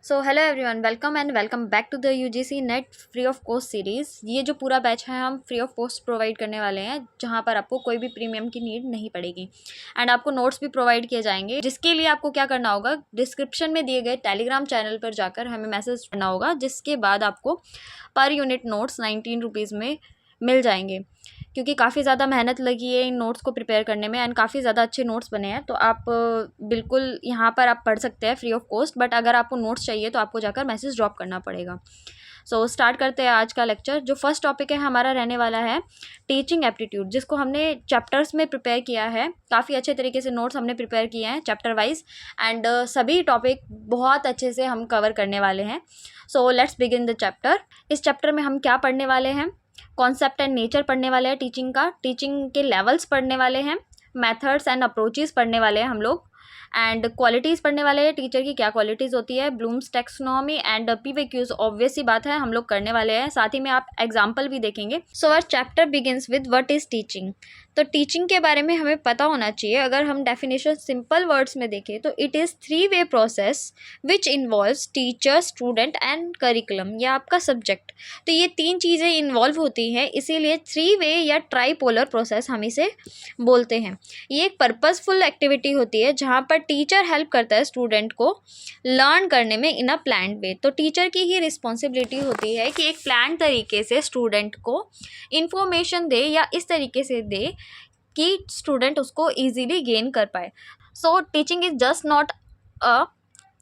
So hello everyone, welcome back to the UGC NET free of cost series. ये जो पूरा batch है हम फ्री ऑफ कॉस्ट प्रोवाइड करने वाले हैं, जहाँ पर आपको कोई भी प्रीमियम की नीड नहीं पड़ेगी एंड आपको नोट्स भी प्रोवाइड किए जाएंगे, जिसके लिए आपको क्या करना होगा, डिस्क्रिप्शन में दिए गए टेलीग्राम चैनल पर जाकर हमें मैसेज करना होगा, जिसके बाद आपको पर यूनिट नोट्स 19 रुपीज़ में मिल जाएंगे। क्योंकि काफ़ी ज़्यादा मेहनत लगी है इन नोट्स को प्रिपेयर करने में एंड काफ़ी ज़्यादा अच्छे नोट्स बने हैं, तो आप बिल्कुल यहाँ पर आप पढ़ सकते हैं फ्री ऑफ कॉस्ट। बट अगर आपको नोट्स चाहिए तो आपको जाकर मैसेज ड्रॉप करना पड़ेगा। सो स्टार्ट करते हैं आज का लेक्चर। जो फर्स्ट टॉपिक है हमारा रहने वाला है टीचिंग एप्टीट्यूड, जिसको हमने चैप्टर्स में प्रिपेयर किया है। काफ़ी अच्छे तरीके से नोट्स हमने प्रिपेयर किए हैं चैप्टर वाइज एंड सभी टॉपिक बहुत अच्छे से हम कवर करने वाले हैं। So let's begin the chapter. इस चैप्टर में हम क्या पढ़ने वाले हैं, कॉन्सेप्ट एंड नेचर पढ़ने वाले हैं टीचिंग का, टीचिंग के लेवल्स पढ़ने वाले हैं, मेथड्स एंड अप्रोचेस पढ़ने वाले हैं हम लोग, एंड क्वालिटीज़ पढ़ने वाले हैं, टीचर की क्या क्वालिटीज़ होती है, ब्लूम्स टैक्सोनॉमी एंड पीवीक्यूज ऑब्वियस सी बात है हम लोग करने वाले हैं। साथ ही में आप एग्जाम्पल भी देखेंगे। So our chapter begins with what is teaching. तो टीचिंग के बारे में हमें पता होना चाहिए। अगर हम डेफिनेशन सिंपल वर्ड्स में देखें तो इट इज़ 3-वे process which involves teacher, student and curriculum, या आपका सब्जेक्ट। तो ये तीन चीज़ें इन्वॉल्व होती हैं, इसीलिए 3-वे या ट्राईपोलर प्रोसेस हम इसे बोलते हैं। ये एक पर्पसफुल एक्टिविटी होती है जहाँ पर टीचर हेल्प करता है स्टूडेंट को लर्न करने में इन अ प्लान्ड वे। तो टीचर की ही रिस्पॉन्सिबिलिटी होती है कि एक प्लान तरीके से स्टूडेंट को इंफॉर्मेशन दे या इस तरीके से दे कि स्टूडेंट उसको ईजीली गेन कर पाए। So teaching is just not a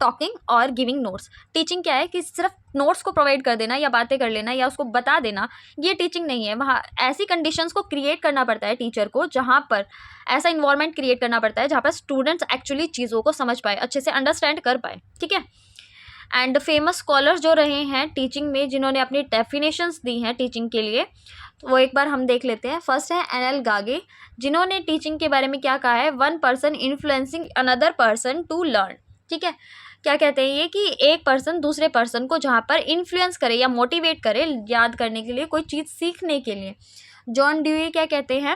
talking और गिविंग नोट्स। टीचिंग क्या है कि सिर्फ नोट्स को प्रोवाइड कर देना या बातें कर लेना या उसको बता देना, ये टीचिंग नहीं है। वहाँ ऐसी कंडीशंस को क्रिएट करना पड़ता है टीचर को, जहाँ पर ऐसा इन्वायरमेंट क्रिएट करना पड़ता है जहाँ पर स्टूडेंट्स एक्चुअली चीज़ों को समझ पाए, अच्छे से अंडरस्टैंड कर पाए। ठीक है। एंड फेमस स्कॉलर्स जो रहे हैं टीचिंग में, जिन्होंने अपनी डेफिनेशंस दी हैं टीचिंग के लिए, तो वो एक बार हम देख लेते हैं। फर्स्ट है एन.एल. गागे, जिन्होंने टीचिंग के बारे में क्या कहा है, one person influencing another person to learn. ठीक है। क्या कहते हैं ये कि एक पर्सन दूसरे पर्सन को जहाँ पर इन्फ्लुएंस करे या मोटिवेट करे याद करने के लिए, कोई चीज़ सीखने के लिए। जॉन ड्यूई क्या कहते हैं,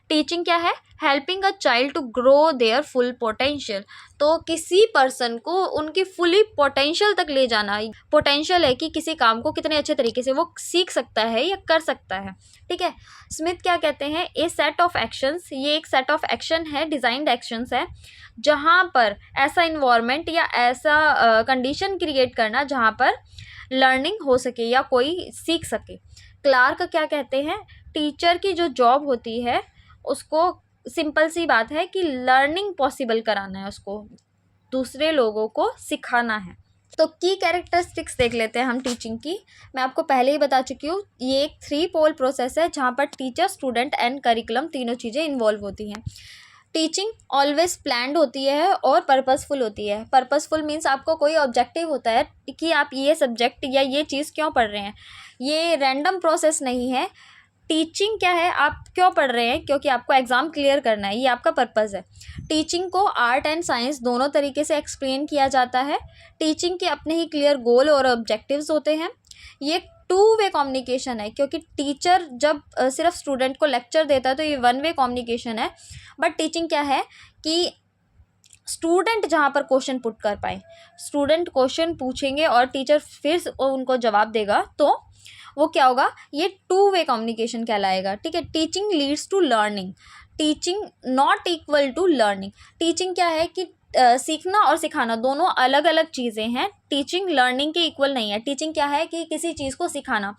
टीचिंग क्या है, helping a child to grow their full potential. तो किसी पर्सन को उनकी फुली पोटेंशियल तक ले जाना, पोटेंशियल है कि किसी काम को कितने अच्छे तरीके से वो सीख सकता है या कर सकता है। ठीक है। स्मिथ क्या कहते हैं, ए सेट ऑफ एक्शंस, ये एक सेट ऑफ एक्शन है, डिजाइंड एक्शंस है, जहाँ पर ऐसा इन्वायरमेंट या ऐसा कंडीशन क्रिएट करना जहाँ पर लर्निंग हो सके या कोई सीख सके। क्लार्क क्या कहते हैं, टीचर की जो जॉब होती है उसको सिंपल सी बात है कि लर्निंग पॉसिबल कराना है, उसको दूसरे लोगों को सिखाना है। तो की कैरेक्टरिस्टिक्स देख लेते हैं हम टीचिंग की। मैं आपको पहले ही बता चुकी हूँ, ये एक 3-पोल प्रोसेस है जहाँ पर टीचर, स्टूडेंट एंड करिकुलम तीनों चीज़ें इन्वॉल्व होती हैं। टीचिंग ऑलवेज प्लान्ड होती है और पर्पसफुल होती है। पर्पसफुल मीन्स आपको कोई ऑब्जेक्टिव होता है कि आप ये सब्जेक्ट या ये चीज़ क्यों पढ़ रहे हैं, ये रैंडम प्रोसेस नहीं है। टीचिंग क्या है, आप क्यों पढ़ रहे हैं, क्योंकि आपको एग्ज़ाम क्लियर करना है, ये आपका पर्पज़ है। टीचिंग को आर्ट एंड साइंस दोनों तरीके से एक्सप्लेन किया जाता है। टीचिंग के अपने ही क्लियर गोल और ऑब्जेक्टिव्स होते हैं। ये 2-वे कम्युनिकेशन है, क्योंकि टीचर जब सिर्फ स्टूडेंट को लेक्चर देता है तो ये 1-वे कम्युनिकेशन है। बट टीचिंग क्या है कि स्टूडेंट जहाँ पर क्वेश्चन पुट कर पाए, स्टूडेंट क्वेश्चन पूछेंगे और टीचर फिर उनको जवाब देगा, तो वो क्या होगा, ये 2-वे कम्युनिकेशन कहलाएगा। ठीक है। Teaching leads to learning, teaching not equal to learning. Teaching क्या है कि सीखना और सिखाना दोनों अलग अलग चीज़ें हैं, टीचिंग लर्निंग के इक्वल नहीं है। टीचिंग क्या है कि किसी चीज़ को सिखाना,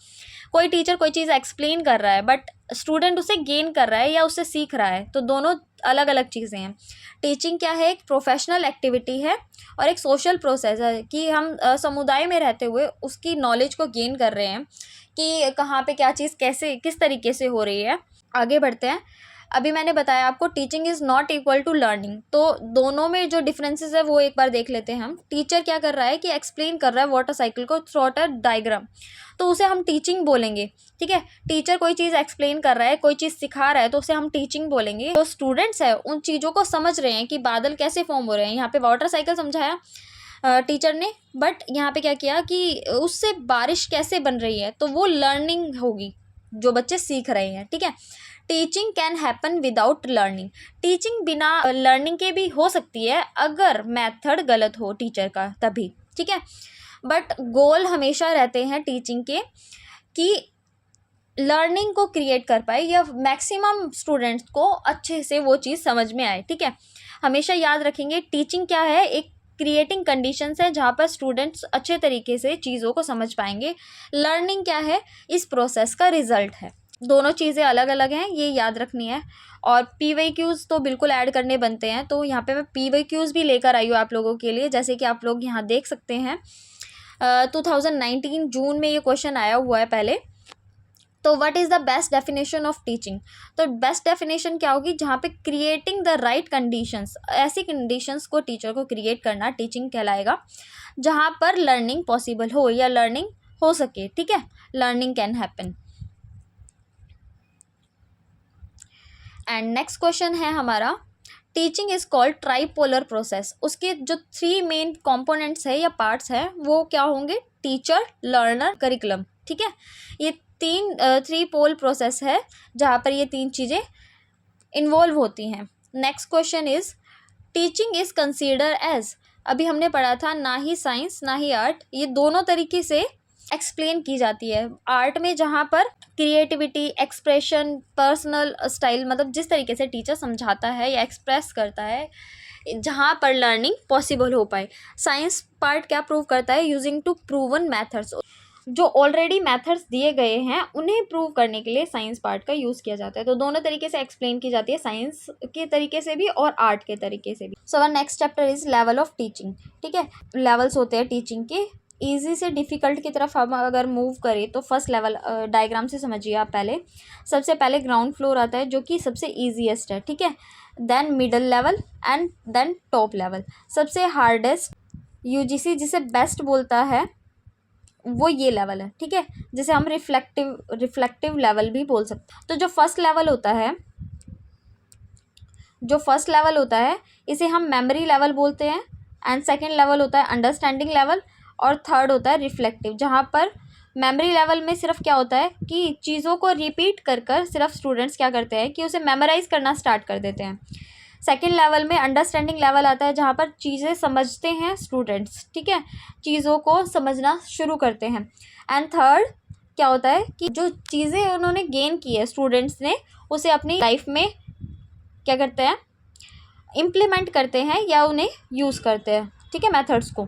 कोई टीचर कोई चीज़ एक्सप्लेन कर रहा है बट स्टूडेंट उसे गेन कर रहा है या उससे सीख रहा है, तो दोनों अलग अलग चीज़ें हैं। टीचिंग क्या है, एक प्रोफेशनल एक्टिविटी है और एक सोशल प्रोसेस है कि हम समुदाय में रहते हुए उसकी नॉलेज को गेन कर रहे हैं कि कहाँ पे क्या चीज़ कैसे किस तरीके से हो रही है। आगे बढ़ते हैं। अभी मैंने बताया आपको teaching is not equal to learning, तो दोनों में जो डिफरेंसेस है वो एक बार देख लेते हैं हम। टीचर क्या कर रहा है कि एक्सप्लेन कर रहा है वाटर साइकिल को थ्रू आउट अ डायग्राम, तो उसे हम टीचिंग बोलेंगे। ठीक है। टीचर कोई चीज़ एक्सप्लेन कर रहा है, कोई चीज़ सिखा रहा है, तो उसे हम टीचिंग बोलेंगे। तो स्टूडेंट्स है उन चीज़ों को समझ रहे हैं कि बादल कैसे फॉर्म हो रहे हैं। यहाँ पे वाटर साइकिल समझाया टीचर ने, बट यहाँ पे क्या किया कि उससे बारिश कैसे बन रही है, तो वो लर्निंग होगी, जो बच्चे सीख रहे हैं। ठीक है। Teaching can happen without learning, teaching बिना लर्निंग के भी हो सकती है अगर मेथड गलत हो टीचर का, तभी। ठीक है। बट गोल हमेशा रहते हैं टीचिंग के कि लर्निंग को क्रिएट कर पाए या मैक्सिमम स्टूडेंट्स को अच्छे से वो चीज़ समझ में आए। ठीक है, हमेशा याद रखेंगे टीचिंग क्या है, एक क्रिएटिंग कंडीशंस है जहाँ पर स्टूडेंट्स अच्छे तरीके से चीज़ों को समझ पाएंगे। लर्निंग क्या है, इस प्रोसेस का रिजल्ट है। दोनों चीज़ें अलग अलग हैं, ये याद रखनी है। और PYQs तो बिल्कुल ऐड करने बनते हैं, तो यहाँ पे मैं PYQs भी लेकर आई हूँ आप लोगों के लिए। जैसे कि आप लोग यहाँ देख सकते हैं 2019 जून में ये क्वेश्चन आया हुआ है पहले। तो what is the best definition of teaching, तो बेस्ट डेफिनेशन क्या होगी, जहाँ पे क्रिएटिंग द राइट कंडीशंस, ऐसी कंडीशंस को टीचर को क्रिएट करना टीचिंग कहलाएगा, जहाँ पर लर्निंग पॉसिबल हो या लर्निंग हो सके। ठीक है, learning can happen. And next question है हमारा, teaching is called tripolar process. उसके जो 3 मेन कंपोनेंट्स है या पार्ट्स है वो क्या होंगे, टीचर, लर्नर, करिकुलम। ठीक है, ये 3 पोल प्रोसेस है जहाँ पर ये 3 चीज़ें इन्वॉल्व होती हैं। Next question is, teaching is consider as, अभी हमने पढ़ा था ना ही साइंस ना ही आर्ट, ये दोनों तरीके से एक्सप्लेन की जाती है। आर्ट में जहाँ पर क्रिएटिविटी, एक्सप्रेशन, पर्सनल स्टाइल, मतलब जिस तरीके से टीचर समझाता है या एक्सप्रेस करता है, जहाँ पर लर्निंग पॉसिबल हो पाए। साइंस पार्ट क्या प्रूव करता है, यूजिंग टू प्रूवन मेथड्स, जो ऑलरेडी मेथड्स दिए गए हैं उन्हें प्रूव करने के लिए साइंस पार्ट का यूज़ किया जाता है। तो दोनों तरीके से एक्सप्लेन की जाती है, साइंस के तरीके से भी और आर्ट के तरीके से भी। So our next chapter is level of teaching. ठीक है, लेवल्स होते हैं टीचिंग के, ईजी से डिफ़िकल्ट की तरफ हम अगर मूव करें तो फर्स्ट लेवल डायग्राम से समझिए आप। पहले सबसे पहले ग्राउंड फ्लोर आता है जो कि सबसे ईजीएस्ट है। ठीक है, then middle level and then top level. सबसे हार्डेस्ट UGC जिसे बेस्ट बोलता है वो ये लेवल है। ठीक है, जिसे हम रिफ्लेक्टिव लेवल भी बोल सकते हैं। तो जो फर्स्ट लेवल होता है इसे हम मेमोरी लेवल बोलते हैं, एंड सेकंड लेवल होता है अंडरस्टैंडिंग लेवल, और थर्ड होता है रिफ्लेक्टिव, जहाँ पर मेमोरी लेवल में सिर्फ क्या होता है कि चीज़ों को रिपीट कर सिर्फ स्टूडेंट्स क्या करते हैं कि उसे मेमोराइज़ करना स्टार्ट कर देते हैं। सेकेंड लेवल में अंडरस्टैंडिंग लेवल आता है जहाँ पर चीज़ें समझते हैं स्टूडेंट्स। ठीक है, चीज़ों को समझना शुरू करते हैं। एंड थर्ड क्या होता है कि जो चीज़ें उन्होंने गेन की है स्टूडेंट्स ने, उसे अपनी लाइफ में क्या करते हैं, इम्प्लीमेंट करते हैं या उन्हें यूज़ करते हैं। ठीक है, मेथड्स को।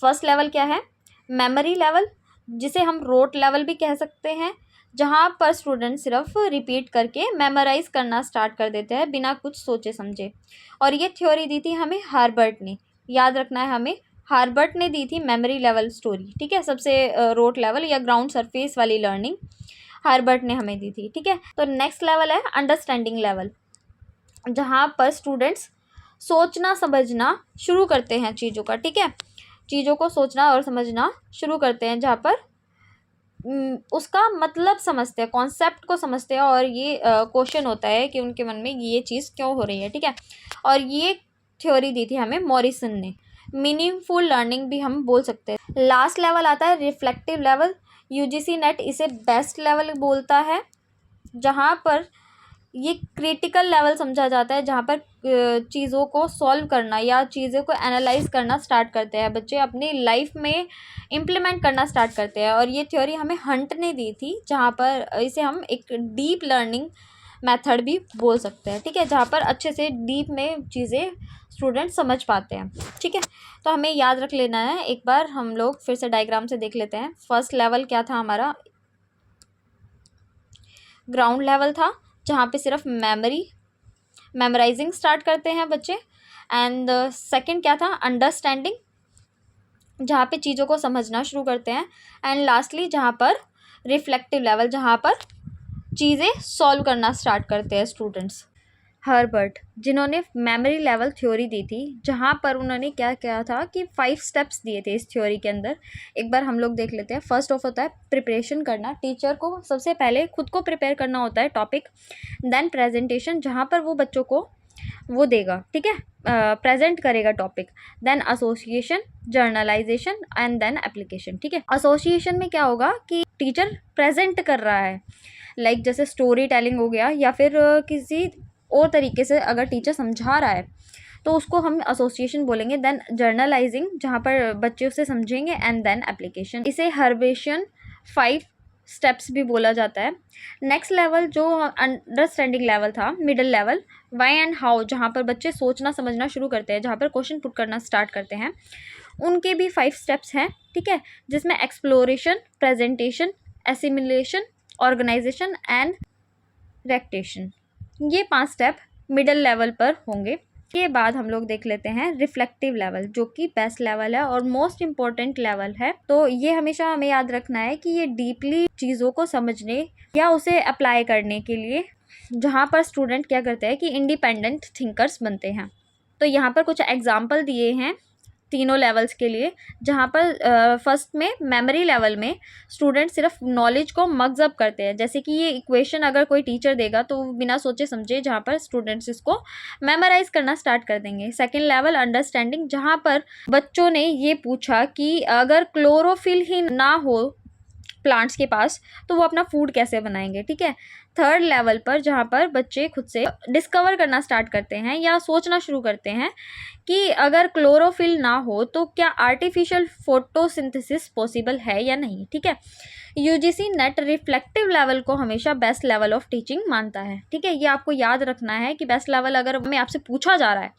फर्स्ट लेवल क्या है, मेमोरी लेवल, जिसे हम रोट लेवल भी कह सकते हैं, जहाँ पर स्टूडेंट सिर्फ रिपीट करके मेमोराइज़ करना स्टार्ट कर देते हैं बिना कुछ सोचे समझे। और ये थ्योरी दी थी हमें हार्बर्ट ने, याद रखना है हमें, हार्बर्ट ने दी थी मेमोरी लेवल स्टोरी। ठीक है, सबसे रोट लेवल या ग्राउंड सरफेस वाली लर्निंग हार्बर्ट ने हमें दी थी। ठीक है, तो नेक्स्ट लेवल है अंडरस्टैंडिंग लेवल, जहाँ पर स्टूडेंट्स सोचना समझना शुरू करते हैं चीज़ों का। ठीक है, चीज़ों को सोचना और समझना शुरू करते हैं, जहाँ पर उसका मतलब समझते हैं, कॉन्सेप्ट को समझते हैं, और ये क्वेश्चन होता है कि उनके मन में ये चीज़ क्यों हो रही है। ठीक है, और ये थ्योरी दी थी हमें मॉरिसन ने, मीनिंगफुल लर्निंग भी हम बोल सकते हैं। लास्ट लेवल आता है रिफ्लेक्टिव लेवल, UGC नेट इसे बेस्ट लेवल बोलता है, जहाँ पर ये क्रिटिकल लेवल समझा जाता है, जहाँ पर चीज़ों को सॉल्व करना या चीज़ों को एनालाइज करना स्टार्ट करते हैं बच्चे, अपनी लाइफ में इम्प्लीमेंट करना स्टार्ट करते हैं। और ये थ्योरी हमें हंट ने दी थी, जहाँ पर इसे हम एक डीप लर्निंग मेथड भी बोल सकते हैं। ठीक है, जहाँ पर अच्छे से डीप में चीज़ें स्टूडेंट समझ पाते हैं। ठीक है, तो हमें याद रख लेना है। एक बार हम लोग फिर से डायग्राम से देख लेते हैं। फर्स्ट लेवल क्या था हमारा, ग्राउंड लेवल था, जहाँ पे सिर्फ मेमोराइजिंग स्टार्ट करते हैं बच्चे। एंड सेकंड क्या था, अंडरस्टैंडिंग, जहाँ पे चीज़ों को समझना शुरू करते हैं। एंड लास्टली जहाँ पर रिफ्लेक्टिव लेवल, जहाँ पर चीज़ें सॉल्व करना स्टार्ट करते हैं स्टूडेंट्स। हर्बर्ट जिन्होंने मेमोरी लेवल थ्योरी दी थी, जहाँ पर उन्होंने क्या किया था कि 5 स्टेप्स दिए थे इस थ्योरी के अंदर। एक बार हम लोग देख लेते हैं। फर्स्ट ऑफ होता है प्रिपरेशन करना, टीचर को सबसे पहले खुद को प्रिपेयर करना होता है टॉपिक। देन प्रेजेंटेशन, जहाँ पर वो बच्चों को वो देगा, ठीक है, प्रेजेंट करेगा topic. Then association, generalization and then application. ठीक है, एसोसिएशन में क्या होगा कि टीचर प्रेजेंट कर रहा है, लाइक जैसे स्टोरी टेलिंग हो गया, या फिर किसी और तरीके से अगर टीचर समझा रहा है तो उसको हम एसोसिएशन बोलेंगे। देन जर्नलाइजिंग, जहाँ पर बच्चे उसे समझेंगे, एंड देन एप्लीकेशन। इसे हर्बेशन 5 स्टेप्स भी बोला जाता है। नेक्स्ट लेवल जो अंडरस्टैंडिंग लेवल था, middle level, why and how, जहाँ पर बच्चे सोचना समझना शुरू करते हैं, जहाँ पर क्वेश्चन पुट करना स्टार्ट करते हैं, उनके भी 5 स्टेप्स हैं, ठीक है, जिसमें exploration, presentation, assimilation, organisation and recitation, ये 5 स्टेप मिडिल लेवल पर होंगे। के बाद हम लोग देख लेते हैं रिफ्लेक्टिव लेवल, जो कि बेस्ट लेवल है और मोस्ट इम्पॉर्टेंट लेवल है। तो ये हमेशा हमें याद रखना है कि ये डीपली चीज़ों को समझने या उसे अप्लाई करने के लिए, जहाँ पर स्टूडेंट क्या करते हैं कि इंडिपेंडेंट थिंकर्स बनते हैं। तो यहाँ पर कुछ एग्जाम्पल दिए हैं तीनों लेवल्स के लिए, जहाँ पर फर्स्ट में मेमोरी लेवल में स्टूडेंट सिर्फ नॉलेज को मग्जअप करते हैं, जैसे कि ये इक्वेशन अगर कोई टीचर देगा तो बिना सोचे समझे जहाँ पर स्टूडेंट्स इसको मेमोराइज करना स्टार्ट कर देंगे। सेकेंड लेवल अंडरस्टैंडिंग, जहाँ पर बच्चों ने ये पूछा कि अगर क्लोरोफिल ही ना हो प्लांट्स के पास तो वो अपना फूड कैसे बनाएंगे, ठीक है। थर्ड लेवल पर जहाँ पर बच्चे खुद से डिस्कवर करना स्टार्ट करते हैं या सोचना शुरू करते हैं कि अगर क्लोरोफिल ना हो तो क्या आर्टिफिशियल फोटोसिंथेसिस पॉसिबल है या नहीं, ठीक है। यूजीसी नेट रिफ्लेक्टिव लेवल को हमेशा बेस्ट लेवल ऑफ टीचिंग मानता है, ठीक है। ये आपको याद रखना है कि बेस्ट लेवल अगर हमें आपसे पूछा जा रहा है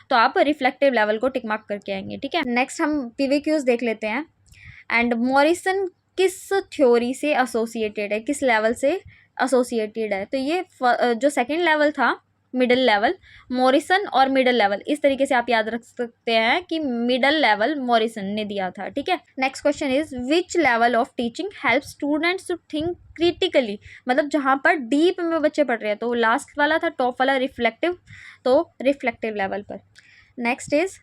तो आप रिफ्लेक्टिव लेवल को टिक मार्क करके आएंगे, ठीक है। नेक्स्ट हम पीवीक्यूज देख लेते हैं। एंड मॉरिसन किस थ्योरी से एसोसिएटेड है, किस लेवल से एसोसिएटेड है, तो ये जो सेकेंड लेवल था मिडिल लेवल, मॉरिसन और मिडिल लेवल, इस तरीके से आप याद रख सकते हैं कि मिडिल लेवल मॉरिसन ने दिया था, ठीक है। Next question is which level of teaching help students to think critically, मतलब जहाँ पर डीप में बच्चे पढ़ रहे हैं, तो लास्ट वाला था टॉप वाला रिफ्लेक्टिव, तो रिफ्लेक्टिव लेवल पर। नेक्स्ट इज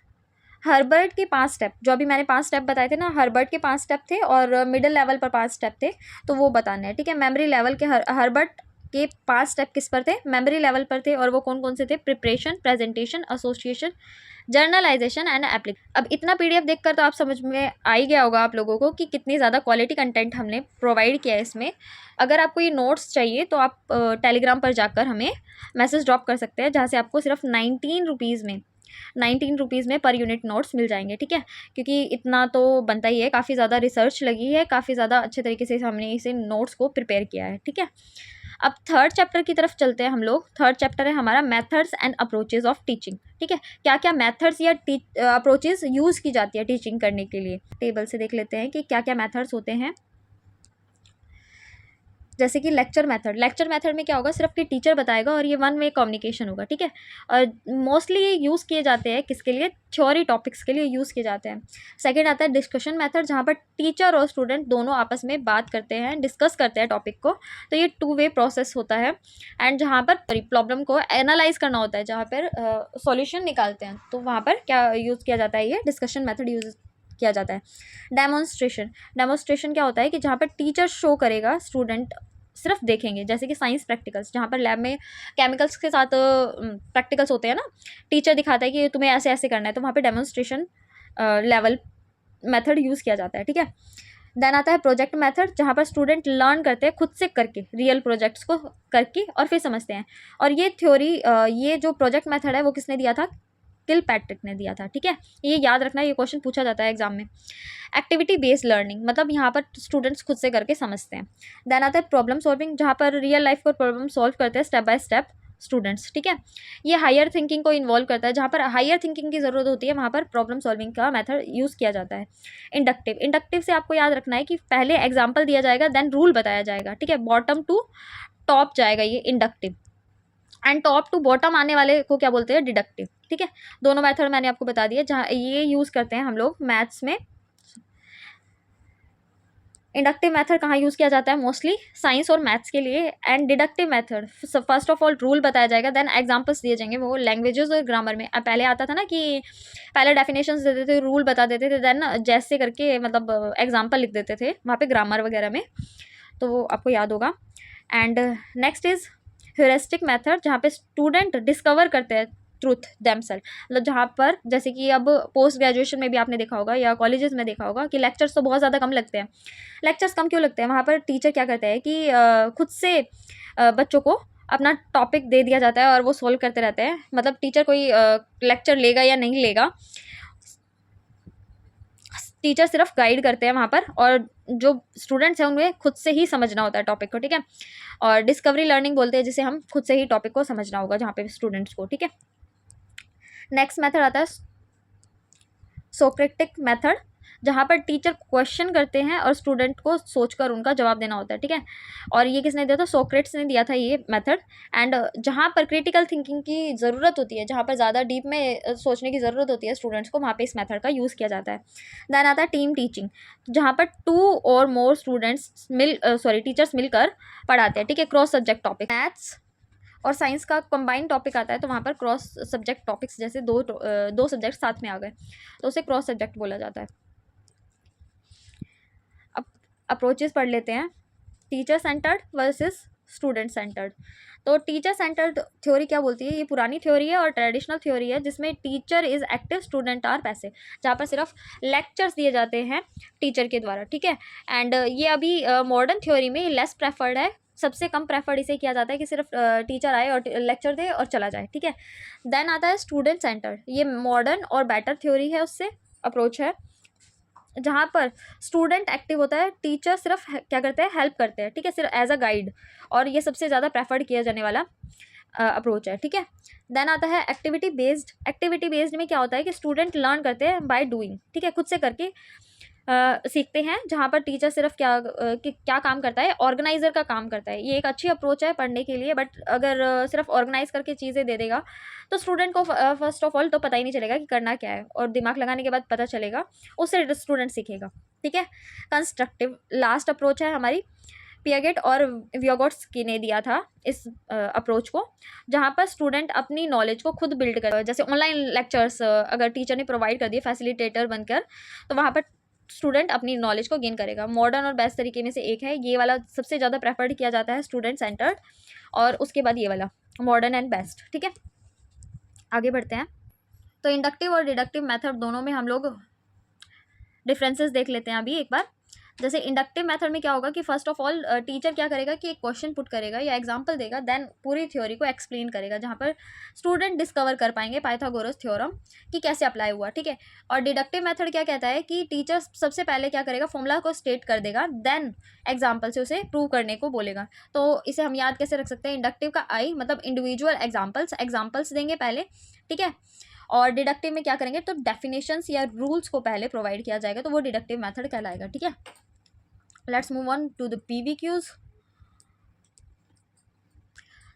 हर्बर्ट के 5 स्टेप, जो अभी मैंने 5 स्टेप बताए थे ना, हर्बर्ट के 5 स्टेप थे और मिडिल लेवल पर 5 स्टेप थे, तो वो बताने हैं, ठीक है। मेमोरी लेवल के हर्बर्ट के 5 स्टेप किस पर थे, मेमोरी लेवल पर थे, और वो कौन कौन से थे, preparation, presentation, association, generalization and application. अब इतना पीडीएफ देखकर तो आप समझ में आ ही गया होगा आप लोगों को कि कितनी ज़्यादा क्वालिटी कंटेंट हमने प्रोवाइड किया है इसमें। अगर आपको ये नोट्स चाहिए तो आप टेलीग्राम पर जाकर हमें मैसेज ड्रॉप कर सकते हैं, जहाँ से आपको सिर्फ 19 रुपीज़ में पर यूनिट नोट्स मिल जाएंगे, ठीक है। क्योंकि इतना तो बनता ही है, काफ़ी ज़्यादा रिसर्च लगी है, काफ़ी ज़्यादा अच्छे तरीके से हमने इसे नोट्स को प्रिपेयर किया है, ठीक है। अब थर्ड चैप्टर की तरफ चलते हैं हम लोग। थर्ड चैप्टर है हमारा methods and approaches of teaching, ठीक है। क्या क्या मेथड्स या अप्रोचेज यूज़ की जाती है टीचिंग करने के लिए, टेबल से देख लेते हैं कि क्या क्या मेथड्स होते हैं। जैसे कि लेक्चर मेथड में क्या होगा, सिर्फ कि टीचर बताएगा और ये 1 वे कम्युनिकेशन होगा, ठीक है। और मोस्टली ये यूज़ किए जाते हैं किसके लिए, थ्योरी टॉपिक्स के लिए यूज़ किए जाते हैं। सेकंड आता है डिस्कशन मेथड, जहाँ पर टीचर और स्टूडेंट दोनों आपस में बात करते हैं, डिस्कस करते हैं टॉपिक को, तो ये 2 वे प्रोसेस होता है। एंड जहाँ पर प्रॉब्लम को एनालाइज करना होता है, जहाँ पर सॉल्यूशन निकालते हैं, तो वहाँ पर क्या यूज़ किया जाता है, ये डिस्कशन मेथड यूज़ किया जाता है। डेमोन्स्ट्रेशन क्या होता है कि जहाँ पर टीचर शो करेगा, स्टूडेंट सिर्फ देखेंगे, जैसे कि साइंस प्रैक्टिकल्स, जहाँ पर लैब में केमिकल्स के साथ प्रैक्टिकल्स होते हैं ना, टीचर दिखाता है कि तुम्हें ऐसे ऐसे करना है, तो वहाँ पे डेमोन्स्ट्रेशन लेवल मेथड यूज़ किया जाता है, ठीक है। देन आता है प्रोजेक्ट मेथड, जहाँ पर स्टूडेंट लर्न करते हैं खुद से करके, रियल प्रोजेक्ट्स को करके और फिर समझते हैं। और ये थ्योरी, ये जो प्रोजेक्ट मेथड है वो किसने दिया था, किलपैट्रिक ने दिया था, ठीक है। ये याद रखना, ये क्वेश्चन पूछा जाता है एग्जाम में। एक्टिविटी बेस्ड लर्निंग, मतलब यहाँ पर स्टूडेंट्स खुद से करके समझते हैं। देन आता है प्रॉब्लम सॉल्विंग, जहाँ पर रियल लाइफ को प्रॉब्लम सॉल्व करते हैं स्टेप बाय स्टेप स्टूडेंट्स, ठीक है। ये हायर थिंकिंग को इन्वॉल्व करता है, जहाँ पर हायर थिंकिंग की ज़रूरत होती है वहाँ पर प्रॉब्लम सॉल्विंग का मेथड यूज़ किया जाता है। इंडक्टिव से आपको याद रखना है कि पहले एग्जाम्पल दिया जाएगा, देन रूल बताया जाएगा, ठीक है। बॉटम टू टॉप जाएगा ये inductive, and top to bottom आने वाले को क्या बोलते हैं, डिडक्टिव, ठीक है। दोनों मेथड मैंने आपको बता दिया, जहाँ ये यूज़ करते हैं हम लोग मैथ्स में। इंडक्टिव मेथड कहाँ यूज़ किया जाता है, मोस्टली साइंस और मैथ्स के लिए। And deductive method first of all rule बताया जाएगा, देन एग्जांपल्स दिए जाएंगे, वो लैंग्वेजेस और ग्रामर में। अब पहले आता था ना कि पहले डेफिनेशंस देते थे, रूल बता देते थे, देन जैसे करके मतलब एग्जाम्पल लिख देते थे वहाँ पे ग्रामर वगैरह में, तो वो आपको याद होगा। And next is heuristic method, जहाँ पे स्टूडेंट डिस्कवर करते हैं ट्रूथ देमसेल्फ, मतलब जहाँ पर जैसे कि अब पोस्ट ग्रेजुएशन में भी आपने देखा होगा या कॉलेजेस में देखा होगा कि लेक्चर्स तो बहुत ज़्यादा कम लगते हैं। लेक्चर्स कम क्यों लगते हैं, वहाँ पर टीचर क्या करते हैं कि खुद से बच्चों को अपना टॉपिक दे दिया जाता है और वो सोल्व करते रहते हैं, मतलब टीचर कोई लेक्चर लेगा या नहीं लेगा, टीचर सिर्फ गाइड करते हैं वहाँ पर, और जो स्टूडेंट्स हैं उन्हें खुद से ही समझना होता है टॉपिक को, ठीक है। और डिस्कवरी लर्निंग बोलते हैं जिसे हम खुद से ही टॉपिक को समझना होगा जहाँ पे स्टूडेंट्स को, ठीक है। नेक्स्ट मेथड आता है सोक्रेटिक मेथड, जहाँ पर टीचर क्वेश्चन करते हैं और स्टूडेंट को सोचकर उनका जवाब देना होता है, ठीक है। और ये किसने दिया था? सोक्रेट्स ने दिया था ये मेथड। एंड जहाँ पर क्रिटिकल थिंकिंग की ज़रूरत होती है, जहाँ पर ज़्यादा डीप में सोचने की ज़रूरत होती है स्टूडेंट्स को, वहाँ पे इस मेथड का यूज़ किया जाता है। देन आता है टीम टीचिंग, जहाँ पर 2 और मोर स्टूडेंट्स टीचर्स मिलकर पढ़ाते हैं, ठीक है, क्रॉस सब्जेक्ट टॉपिक। मैथ्स और साइंस का कंबाइंड टॉपिक आता है, तो वहाँ पर क्रॉस सब्जेक्ट टॉपिक्स, जैसे दो सब्जेक्ट साथ में आ गए तो उसे क्रॉस सब्जेक्ट बोला जाता है। अब अप्रोचेस पढ़ लेते हैं, teacher centred versus student centred. तो टीचर सेंटर्ड थ्योरी क्या बोलती है? ये पुरानी थ्योरी है और ट्रेडिशनल थ्योरी है, जिसमें teacher is active, student are passive, जहाँ पर सिर्फ लेक्चर्स दिए जाते हैं टीचर के द्वारा, ठीक है। एंड ये अभी मॉडर्न थ्योरी में लेस प्रेफर्ड है, सबसे कम प्रेफर्ड इसे किया जाता है कि सिर्फ टीचर आए और लेक्चर दे और चला जाए, ठीक है। देन आता है स्टूडेंट सेंटर्ड, ये मॉडर्न और बेटर थ्योरी है, उससे अप्रोच है, जहाँ पर स्टूडेंट एक्टिव होता है, टीचर सिर्फ क्या करते हैं? हेल्प करते हैं, ठीक है, सिर्फ एज अ गाइड, और ये सबसे ज़्यादा प्रेफर्ड किया जाने वाला अप्रोच है, ठीक है। देन आता है एक्टिविटी बेस्ड। एक्टिविटी बेस्ड में क्या होता है कि स्टूडेंट लर्न करते हैं बाय डूइंग, ठीक है, खुद से करके सीखते हैं, जहाँ पर टीचर सिर्फ क्या काम करता है? ऑर्गेनाइज़र का काम करता है। ये एक अच्छी अप्रोच है पढ़ने के लिए, बट अगर सिर्फ ऑर्गेनाइज करके चीज़ें दे देगा तो स्टूडेंट को फर्स्ट ऑफ ऑल तो पता ही नहीं चलेगा कि करना क्या है, और दिमाग लगाने के बाद पता चलेगा, उससे स्टूडेंट सीखेगा, ठीक है। कंस्ट्रक्टिव लास्ट अप्रोच है हमारी, पियागेट और वियोगोट्स्की ने दिया था इस अप्रोच को, जहाँ पर स्टूडेंट अपनी नॉलेज को खुद बिल्ड कर, जैसे ऑनलाइन लेक्चर्स अगर टीचर ने प्रोवाइड कर दिए फैसिलिटेटर बनकर, तो वहाँ पर स्टूडेंट अपनी नॉलेज को गेन करेगा। मॉडर्न और बेस्ट तरीके में से एक है ये वाला, सबसे ज़्यादा प्रेफर्ड किया जाता है स्टूडेंट सेंटर्ड, और उसके बाद ये वाला मॉडर्न एंड बेस्ट, ठीक है। आगे बढ़ते हैं, तो इंडक्टिव और डिडक्टिव मेथड दोनों में हम लोग डिफरेंसेस देख लेते हैं अभी एक बार। जैसे इंडक्टिव मेथड में क्या होगा कि फर्स्ट ऑफ ऑल टीचर क्या करेगा कि एक क्वेश्चन पुट करेगा या एग्जांपल देगा, देन पूरी थ्योरी को एक्सप्लेन करेगा, जहाँ पर स्टूडेंट डिस्कवर कर पाएंगे पाइथागोरस थ्योरम कि कैसे अप्लाई हुआ, ठीक है। और डिडक्टिव मेथड क्या कहता है कि टीचर सबसे पहले क्या करेगा? फॉर्मूला को स्टेट कर देगा, देन एग्जाम्पल से उसे प्रूव करने को बोलेगा। तो इसे हम याद कैसे रख सकते हैं? इंडक्टिव का आई मतलब इंडिविजुअल एग्जाम्पल्स देंगे पहले, ठीक है। और डिडक्टिव में क्या करेंगे? तो डेफिनेशंस या रूल्स को पहले प्रोवाइड किया जाएगा, तो वो डिडक्टिव मेथड कहलाएगा, ठीक है। Let's move on to the PVQs.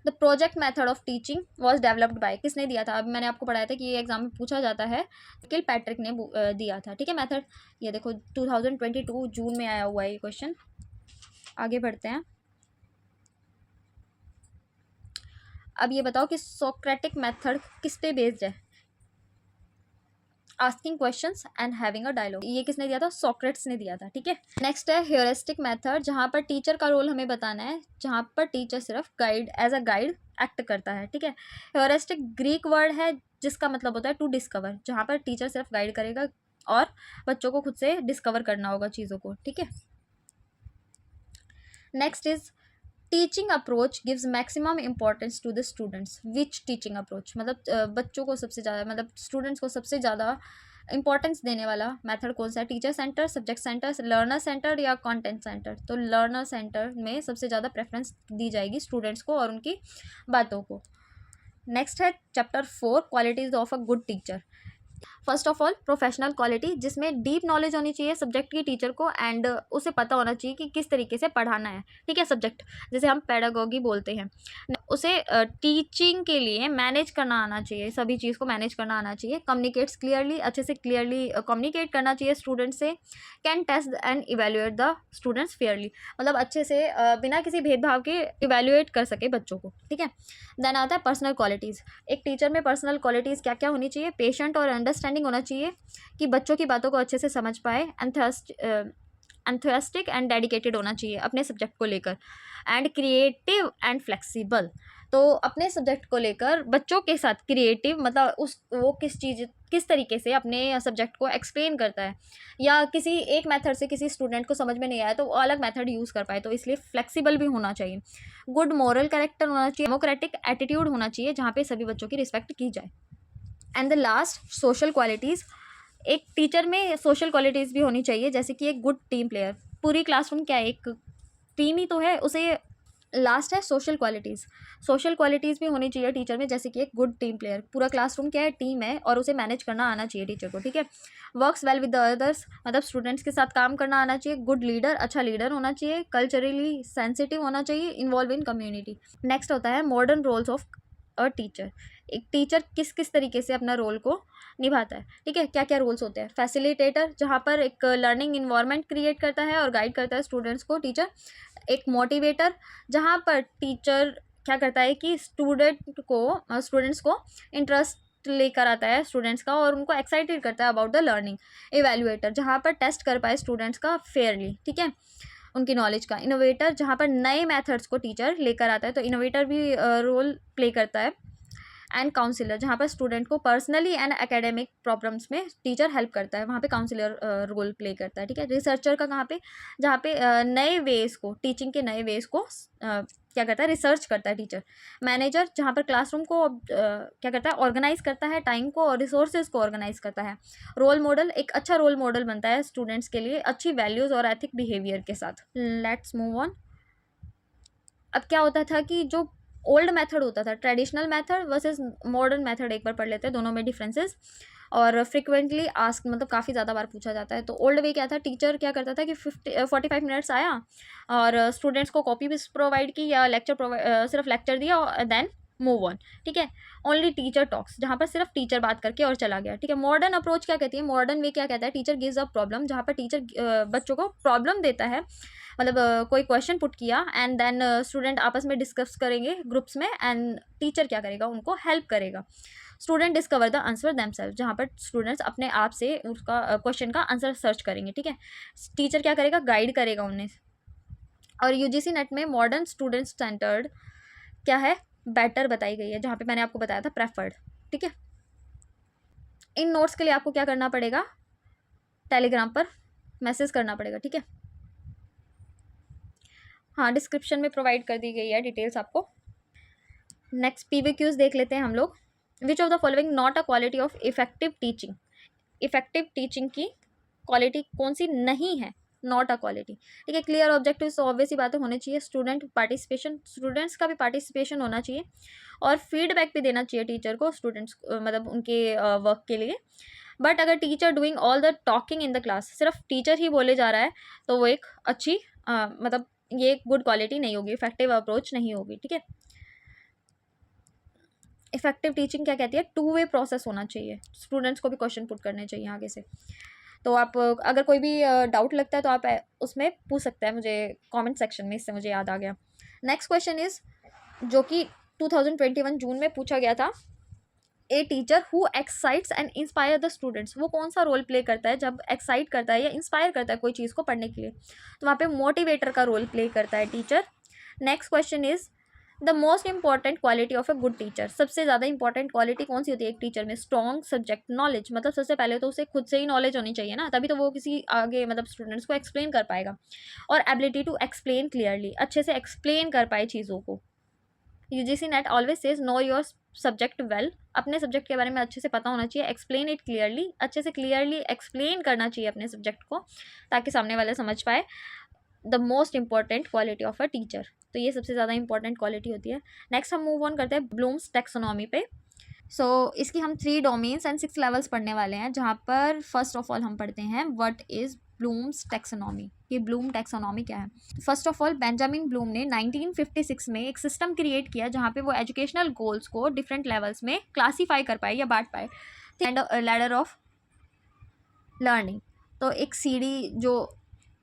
The project method of teaching was developed by, किसने दिया था? अभी मैंने आपको पढ़ाया था कि ये एग्जाम में पूछा जाता है, किलपैट्रिक ने दिया था, ठीक है मेथड। ये देखो 2022 जून में आया हुआ है ये क्वेश्चन। आगे बढ़ते हैं, अब ये बताओ कि सोक्रेटिक मेथड किस पे बेस्ड है? Asking questions and having a dialogue. ये किसने दिया था? सोक्रेट्स ने दिया था, ठीक है। नेक्स्ट है ह्यूरिस्टिक मेथड, जहाँ पर टीचर का रोल हमें बताना है, जहाँ पर टीचर सिर्फ एज अ गाइड एक्ट करता है, ठीक है। ह्यूरिस्टिक ग्रीक वर्ड है जिसका मतलब होता है टू डिस्कवर, जहाँ पर टीचर सिर्फ गाइड करेगा और बच्चों को खुद से डिस्कवर करना होगा चीज़ों को, ठीक है। Next is teaching approach gives maximum importance to the students. Which teaching approach मतलब बच्चों को सबसे ज़्यादा, मतलब स्टूडेंट्स को सबसे ज़्यादा इंपॉर्टेंस देने वाला मेथड कौन सा है? Teacher centre, subject centre, learner centre या कंटेंट सेंटर? तो लर्नर सेंटर में सबसे ज़्यादा प्रेफरेंस दी जाएगी स्टूडेंट्स को और उनकी बातों को। नेक्स्ट है chapter 4, qualities of a good teacher. First of all professional quality, जिसमें डीप नॉलेज होनी चाहिए सब्जेक्ट की टीचर को, एंड उसे पता होना चाहिए कि किस तरीके से पढ़ाना है, ठीक है। सब्जेक्ट जैसे हम पेडागोगी बोलते हैं, उसे टीचिंग के लिए मैनेज करना आना चाहिए, सभी चीज़ को मैनेज करना आना चाहिए। कम्युनिकेट्स क्लियरली, अच्छे से क्लियरली कम्युनिकेट करना चाहिए स्टूडेंट से। Can test and evaluate the students fairly, मतलब अच्छे से बिना किसी भेदभाव के इवेल्युएट कर सके बच्चों को, ठीक है। देन आता है पर्सनल क्वालिटीज़। एक टीचर में पर्सनल क्वालिटीज़ क्या क्या होनी चाहिए? पेशेंट और अंडरस्टैंडिंग होना चाहिए कि बच्चों की बातों को अच्छे से समझ पाए। एंथुसियास्टिक एंड डेडिकेटेड होना चाहिए अपने सब्जेक्ट को लेकर। एंड क्रिएटिव एंड फ्लेक्सिबल, तो अपने सब्जेक्ट को लेकर बच्चों के साथ क्रिएटिव, मतलब वो किस किस तरीके से अपने सब्जेक्ट को एक्सप्लेन करता है, या किसी एक मेथड से किसी स्टूडेंट को समझ में नहीं आया तो वो अलग मेथड यूज़ कर पाए, तो इसलिए फ्लेक्सिबल भी होना चाहिए। गुड मॉरल कैरेक्टर होना चाहिए, डेमोक्रेटिक एटीट्यूड होना चाहिए जहाँ पे सभी बच्चों की रिस्पेक्ट की जाए। And the last, social qualities. एक टीचर में सोशल क्वालिटीज़ भी होनी चाहिए, जैसे कि एक गुड टीम प्लेयर। पूरी क्लासरूम क्या है, एक टीम ही तो है, उसे लास्ट है सोशल क्वालिटीज़। सोशल क्वालिटीज़ भी होनी चाहिए टीचर में, जैसे कि एक गुड टीम प्लेयर। पूरा क्लासरूम क्या है, टीम है, और उसे मैनेज करना आना चाहिए टीचर को, ठीक है। Works well with the others, मतलब स्टूडेंट्स के साथ काम करना आना चाहिए। गुड लीडर, अच्छा लीडर होना चाहिए। कल्चरली सेंसिटिव होना चाहिए। Involve in community. नेक्स्ट होता है modern roles of a teacher. एक टीचर किस किस तरीके से अपना रोल को निभाता है, ठीक है। क्या क्या रोल्स होते हैं। फैसिलिटेटर, जहाँ पर एक लर्निंग इन्वायरमेंट क्रिएट करता है और गाइड करता है स्टूडेंट्स को टीचर। एक मोटिवेटर, जहाँ पर टीचर क्या करता है कि स्टूडेंट्स को इंटरेस्ट लेकर आता है स्टूडेंट्स का और उनको एक्साइटेड करता है अबाउट द लर्निंग। इवैल्यूएटर, जहाँ पर टेस्ट कर पाए स्टूडेंट्स का फेयरली, ठीक है, उनकी नॉलेज का। इनोवेटर, जहाँ पर नए मेथड्स को टीचर लेकर आता है, तो इनोवेटर भी रोल प्ले करता है। एंड काउंसिलर, जहाँ पर स्टूडेंट को पर्सनली एंड एकेडमिक प्रॉब्लम्स में टीचर हेल्प करता है, वहाँ पे काउंसिलर रोल प्ले करता है, ठीक है। रिसर्चर का कहाँ पे, जहाँ पे नए वेज को, टीचिंग के नए वेज को क्या करता है, रिसर्च करता है टीचर। मैनेजर, जहाँ पर क्लासरूम को क्या करता है, ऑर्गेनाइज करता है, टाइम को और रिसोर्सेज को ऑर्गेनाइज करता है। रोल मॉडल, एक अच्छा रोल मॉडल बनता है स्टूडेंट्स के लिए अच्छी वैल्यूज़ और एथिक बिहेवियर के साथ। Let's move on. अब क्या होता था कि जो ओल्ड मेथड होता था, traditional method versus modern method, एक बार पढ़ लेते हैं दोनों में डिफरेंसेस। और फ्रिक्वेंटली आस्क, मतलब काफ़ी ज़्यादा बार पूछा जाता है। तो ओल्ड वे क्या था, टीचर क्या करता था कि 45 मिनट्स आया और स्टूडेंट्स को कॉपी भी प्रोवाइड की या सिर्फ लेक्चर दिया और देन मूव ऑन, ठीक है। ओनली टीचर टॉक्स, जहाँ पर सिर्फ टीचर बात करके और चला गया, ठीक है। मॉडर्न अप्रोच क्या कहती है, मॉडर्न वे क्या कहता है, टीचर गिव्स अ प्रॉब्लम, जहाँ पर टीचर बच्चों को प्रॉब्लम देता है, मतलब कोई क्वेश्चन पुट किया एंड देन स्टूडेंट आपस में डिस्कस करेंगे ग्रुप्स में, एंड टीचर क्या करेगा, उनको हेल्प करेगा। Student discover the answer themselves, जहाँ पर स्टूडेंट्स अपने आप से उसका क्वेश्चन का आंसर सर्च करेंगे, ठीक है। टीचर क्या करेगा, गाइड करेगा उन्हें। और यूजीसी नेट में मॉडर्न स्टूडेंट स्टैंडर्ड क्या है, बेटर बताई गई है, जहाँ पे मैंने आपको बताया था प्रेफर्ड, ठीक है। इन नोट्स के लिए आपको क्या करना पड़ेगा, टेलीग्राम पर मैसेज करना पड़ेगा, ठीक है। हाँ, डिस्क्रिप्शन में प्रोवाइड कर दी गई है डिटेल्स आपको। नेक्स्ट पीवीक्यूज देख लेते हैं हम लोग। Which of the following not a quality of effective teaching. Effective teaching की क्वालिटी कौन सी नहीं है, नॉट अ क्वालिटी, ठीक है। क्लियर ऑब्जेक्टिव, ऑब्वियस ही बातें होने चाहिए। स्टूडेंट पार्टिसिपेशन, स्टूडेंट्स का भी पार्टिसिपेशन होना चाहिए और फीडबैक भी देना चाहिए टीचर को स्टूडेंट्स मतलब उनके वर्क के लिए। बट अगर teacher doing all the talking in the class, सिर्फ टीचर ही बोले जा रहा है, तो वो एक अच्छी मतलब ये एक गुड क्वालिटी नहीं होगी, इफेक्टिव अप्रोच नहीं होगी, ठीक है। इफेक्टिव टीचिंग क्या कहती है, टू वे प्रोसेस होना चाहिए, स्टूडेंट्स को भी क्वेश्चन पुट करने चाहिए आगे से। तो आप अगर कोई भी डाउट लगता है तो आप उसमें पूछ सकते हैं मुझे कमेंट सेक्शन में, इससे मुझे याद आ गया। नेक्स्ट क्वेश्चन इज, जो कि 2021 जून में पूछा गया था, a teacher who excites and inspire the students, वो कौन सा रोल प्ले करता है जब एक्साइट करता है या इंस्पायर करता है कोई चीज़ को पढ़ने के लिए, तो वहाँ पे मोटिवेटर का रोल प्ले करता है teacher. Next question is, the most important quality of a good teacher, सबसे ज़्यादा इंपॉर्टेंट क्वालिटी कौन सी होती है एक टीचर में, स्ट्रॉन्ग सब्जेक्ट नॉलेज, मतलब सबसे पहले तो उसे खुद से ही नॉलेज होनी चाहिए ना, तभी तो वो किसी आगे मतलब स्टूडेंट्स को एक्सप्लेन कर पाएगा। और एबिलिटी टू एक्सप्लेन क्लियरली, अच्छे से एक्सप्लेन कर पाए चीज़ों को। UGC NET always says know your subject well, अपने सब्जेक्ट के बारे में अच्छे से पता होना चाहिए। एक्सप्लेन इट क्लियरली, अच्छे से क्लियरली एक्सप्लेन करना चाहिए अपने सब्जेक्ट को ताकि सामने वाले समझ पाए। The most important quality of a teacher, तो ये सबसे ज़्यादा इंपॉर्टेंट क्वालिटी होती है। नेक्स्ट हम मूव ऑन करते हैं ब्लूम्स टैक्सोनॉमी पे। इसकी हम 3 डोमेन्स एंड 6 लेवल्स पढ़ने वाले हैं, जहाँ पर फर्स्ट ऑफ ऑल हम पढ़ते हैं व्हाट इज़ ब्लूम्स टैक्सोनॉमी। ये ब्लूम टैक्सोनॉमी क्या है। First of all Benjamin Bloom ने 1956 में एक सिस्टम क्रिएट किया जहाँ पे वो एजुकेशनल गोल्स को डिफरेंट लेवल्स में क्लासीफाई कर पाए या बांट पाए, एंड लैडर ऑफ लर्निंग, तो एक सीढ़ी जो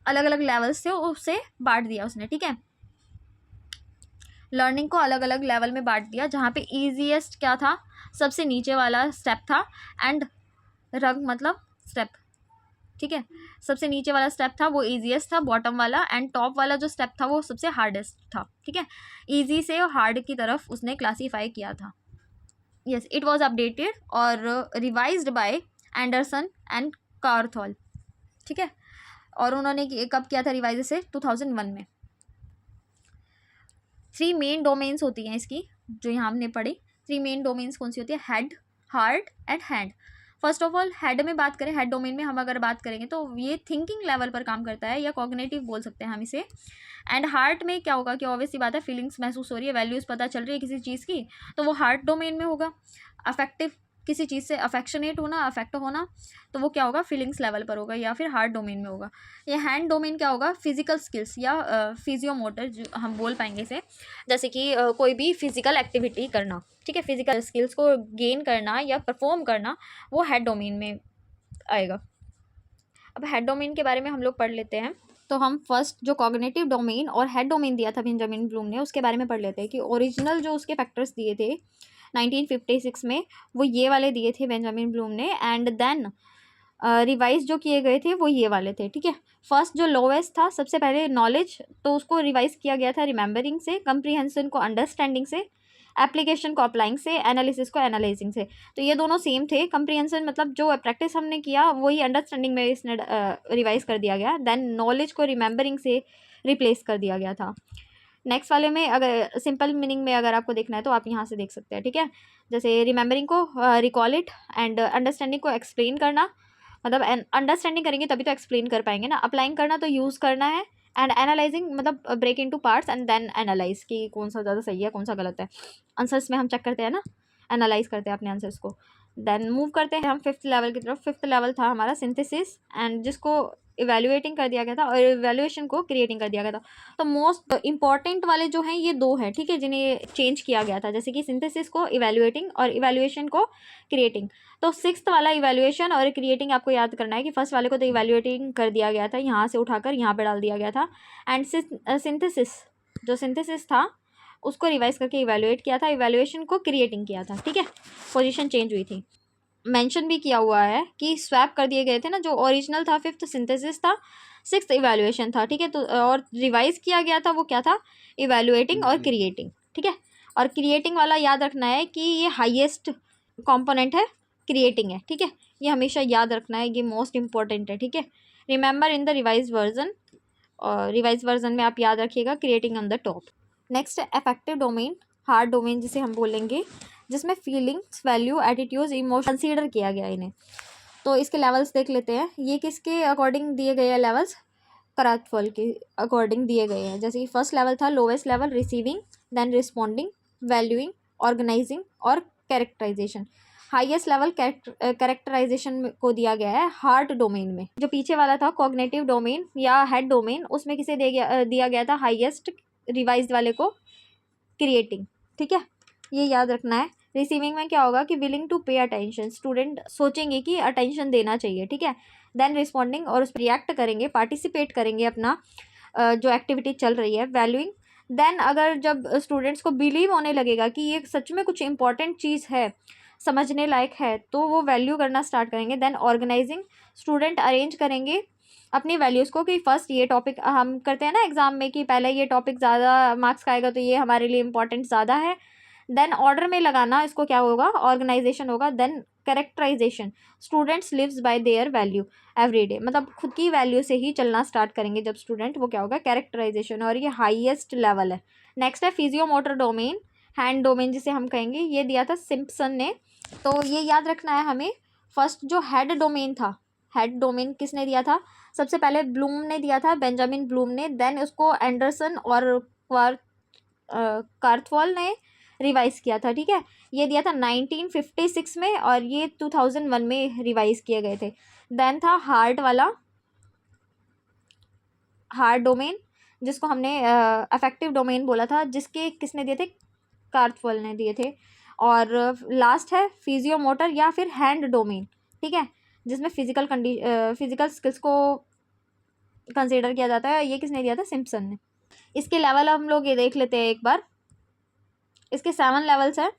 अलग अलग लेवल्स थे उससे बांट दिया उसने, ठीक है। लर्निंग को अलग अलग लेवल में बांट दिया, जहाँ पे ईजीएस्ट क्या था, सबसे नीचे वाला स्टेप था, एंड रंग मतलब स्टेप, ठीक है। सबसे नीचे वाला स्टेप था वो ईजीएस्ट था, बॉटम वाला, एंड टॉप वाला जो स्टेप था वो सबसे हार्डेस्ट था, ठीक है। ईजी से और हार्ड की तरफ उसने क्लासीफाई किया था। यस, इट वॉज अपडेटेड और रिवाइज्ड बाय एंडरसन एंड कारथॉल, ठीक है। और उन्होंने कब किया था रिवाइज इसे? 2001 में। 3 मेन डोमेन्स होती हैं इसकी, जो यहाँ हमने पढ़ी। 3 मेन डोमेन्स कौन सी होती है? Head, heart and hand. First of all head में बात करें, हेड डोमेन में हम अगर बात करेंगे तो ये थिंकिंग लेवल पर काम करता है, या कॉग्निटिव बोल सकते हैं हम इसे। एंड हार्ट में क्या होगा कि ऑब्वियस सी बात है, फीलिंग्स महसूस हो रही है, वैल्यूज़ पता चल रही है किसी चीज़ की, तो वो हार्ट डोमेन में होगा। अफेक्टिव, किसी चीज़ से अफेक्शनेट होना, अफेक्ट होना, तो वो क्या होगा? फीलिंग्स लेवल पर होगा या फिर हार्ट डोमेन में होगा। ये हैंड डोमेन क्या होगा? फिजिकल स्किल्स या फिजियोमोटर जो हम बोल पाएंगे इसे, जैसे कि कोई भी फिजिकल एक्टिविटी करना, ठीक है, फिजिकल स्किल्स को गेन करना या परफॉर्म करना, वो हेड डोमेन में आएगा। अब हेड डोमेन के बारे में हम लोग पढ़ लेते हैं। तो हम फर्स्ट जो कॉग्निटिव डोमेन और हेड डोमेन दिया था बेंजामिन ब्लूम ने, उसके बारे में पढ़ लेते हैं कि ओरिजिनल जो उसके फैक्टर्स दिए थे 1956 में, वो ये वाले दिए थे बेंजामिन ब्लूम ने। एंड देन रिवाइज जो किए गए थे वो ये वाले थे, ठीक है। फर्स्ट जो लोवेस्ट था, सबसे पहले नॉलेज, तो उसको रिवाइज किया गया था रिमेंबरिंग से, कंप्रीहेंशन को अंडरस्टैंडिंग से, एप्लीकेशन को अप्लाइंग से, एनालिसिस को एनालाइजिंग से। तो ये दोनों सेम थे। कंप्रीहेंशन मतलब जो प्रैक्टिस हमने किया वही अंडरस्टैंडिंग में इसने रिवाइज कर दिया गया। देन नॉलेज को रिमेंबरिंग से रिप्लेस कर दिया गया था। नेक्स्ट वाले में अगर सिंपल मीनिंग में अगर आपको देखना है तो आप यहाँ से देख सकते हैं, ठीक है। जैसे रिमेंबरिंग को रिकॉल इट, एंड अंडरस्टैंडिंग को एक्सप्लेन करना, मतलब अंडरस्टैंडिंग करेंगे तभी तो एक्सप्लेन कर पाएंगे ना। अप्लाइंग करना तो यूज़ करना है, एंड एनालाइजिंग मतलब break into parts and then analyse कि कौन सा ज़्यादा सही है कौन सा गलत है। आंसर्स में हम चेक करते हैं ना, एनालाइज करते हैं अपने आंसर्स को। देन मूव करते हैं हम फिफ्थ लेवल की तरफ। फिफ्थ लेवल था हमारा सिंथेसिस, एंड जिसको इवेल्युएटिंग कर दिया गया था और इवेल्युएशन को क्रिएटिंग कर दिया गया था। तो मोस्ट इंपॉर्टेंट वाले जो हैं ये दो हैं, ठीक है, जिन्हें चेंज किया गया था, जैसे कि सिंथेसिस को इवेल्युएटिंग और इवेल्युएशन को क्रिएटिंग। तो सिक्स्थ वाला इवेल्युएशन और क्रिएटिंग आपको याद करना है कि फर्स्ट वाले को तो इवेल्युएटिंग कर दिया गया था, यहाँ से उठाकर यहाँ पे डाल दिया गया था। एंड सिंथेसिस, जो सिंथेसिस था उसको रिवाइज करके इवेल्युएट किया था, इवेल्युएशन को क्रिएटिंग किया था, ठीक है। पोजीशन चेंज हुई थी। मेंशन भी किया हुआ है कि स्वैप कर दिए गए थे ना, जो ओरिजिनल था फिफ्थ सिंथेसिस था, सिक्स्थ इवेल्युएशन था, ठीक है। तो और रिवाइज किया गया था वो क्या था? इवेल्युएटिंग और क्रिएटिंग, ठीक है। और क्रिएटिंग वाला याद रखना है कि ये हाईएस्ट कंपोनेंट है, क्रिएटिंग है, ठीक है। ये हमेशा याद रखना है, ये मोस्ट इंपॉर्टेंट है, ठीक है। Remember in the revise version, और रिवाइज वर्जन में आप याद रखिएगा creating on the top. Next affective domain, heart domain जिसे हम बोलेंगे, जिसमें feelings, value, attitudes, emotion consider किया गया इन्हें। तो इसके लेवल्स देख लेते हैं। ये किसके अकॉर्डिंग दिए गए हैं लेवल्स? कराथवॉल के अकॉर्डिंग दिए गए हैं। जैसे कि फर्स्ट लेवल था lowest level, receiving, then responding, valuing, organising और कैरेक्टराइजेशन। हाईएस्ट लेवल कैरेक्टराइजेशन को दिया गया है हार्ट डोमेन में। जो पीछे वाला था कॉग्निटिव डोमेन या हेड डोमेन, उसमें किसे दिया गया था? हाईएस्ट रिवाइज वाले को क्रिएटिंग, ठीक है, ये याद रखना है। रिसीविंग में क्या होगा कि willing to pay attention, student सोचेंगे कि अटेंशन देना चाहिए, ठीक है। देन रिस्पॉन्डिंग, और उस पर रिएक्ट करेंगे, पार्टिसिपेट करेंगे अपना जो एक्टिविटी चल रही है। वैल्यूइंग, देन अगर जब स्टूडेंट्स को बिलीव होने लगेगा कि ये सच में कुछ इंपॉर्टेंट चीज़ है, समझने लायक है, तो वो वैल्यू करना स्टार्ट करेंगे। देन ऑर्गेनाइजिंग, स्टूडेंट अरेंज करेंगे अपनी वैल्यूज़ को कि फर्स्ट ये टॉपिक हम करते हैं ना एग्जाम में कि पहले ये टॉपिक ज़्यादा मार्क्स का आएगा तो ये हमारे लिए इंपॉर्टेंट ज़्यादा है। देन ऑर्डर में लगाना, इसको क्या होगा? ऑर्गेनाइजेशन होगा। Then characterisation, students lives by their value every day, मतलब खुद की वैल्यू से ही चलना स्टार्ट करेंगे जब स्टूडेंट, वो क्या होगा? कैरेक्टराइजेशन, और ये हाईएस्ट लेवल है। नेक्स्ट है फिजियोमोटर डोमेन, हैंड डोमेन जिसे हम कहेंगे, ये दिया था सिम्पसन ने। तो ये याद रखना है हमें। फर्स्ट जो हेड डोमेन था, हेड डोमेन किसने दिया था? सबसे पहले ब्लूम ने दिया था, बेंजामिन ब्लूम ने। देन उसको एंडरसन और कार्थवॉल ने रिवाइज किया था, ठीक है। ये दिया था 1956 में और ये 2001 में रिवाइज किए गए थे। देन था हार्ट वाला, हार्ट डोमेन, जिसको हमने अफेक्टिव डोमेन बोला था, जिसके किसने दिए थे? कार्थवॉल ने दिए थे। और लास्ट है फिजियोमोटर या फिर हैंड डोमेन, ठीक है, जिसमें फिजिकल स्किल्स को कंसीडर किया जाता है। ये किसने दिया था? सिम्पसन ने। इसके लेवल हम लोग ये देख लेते हैं एक बार। इसके 7 लेवल्स हैं।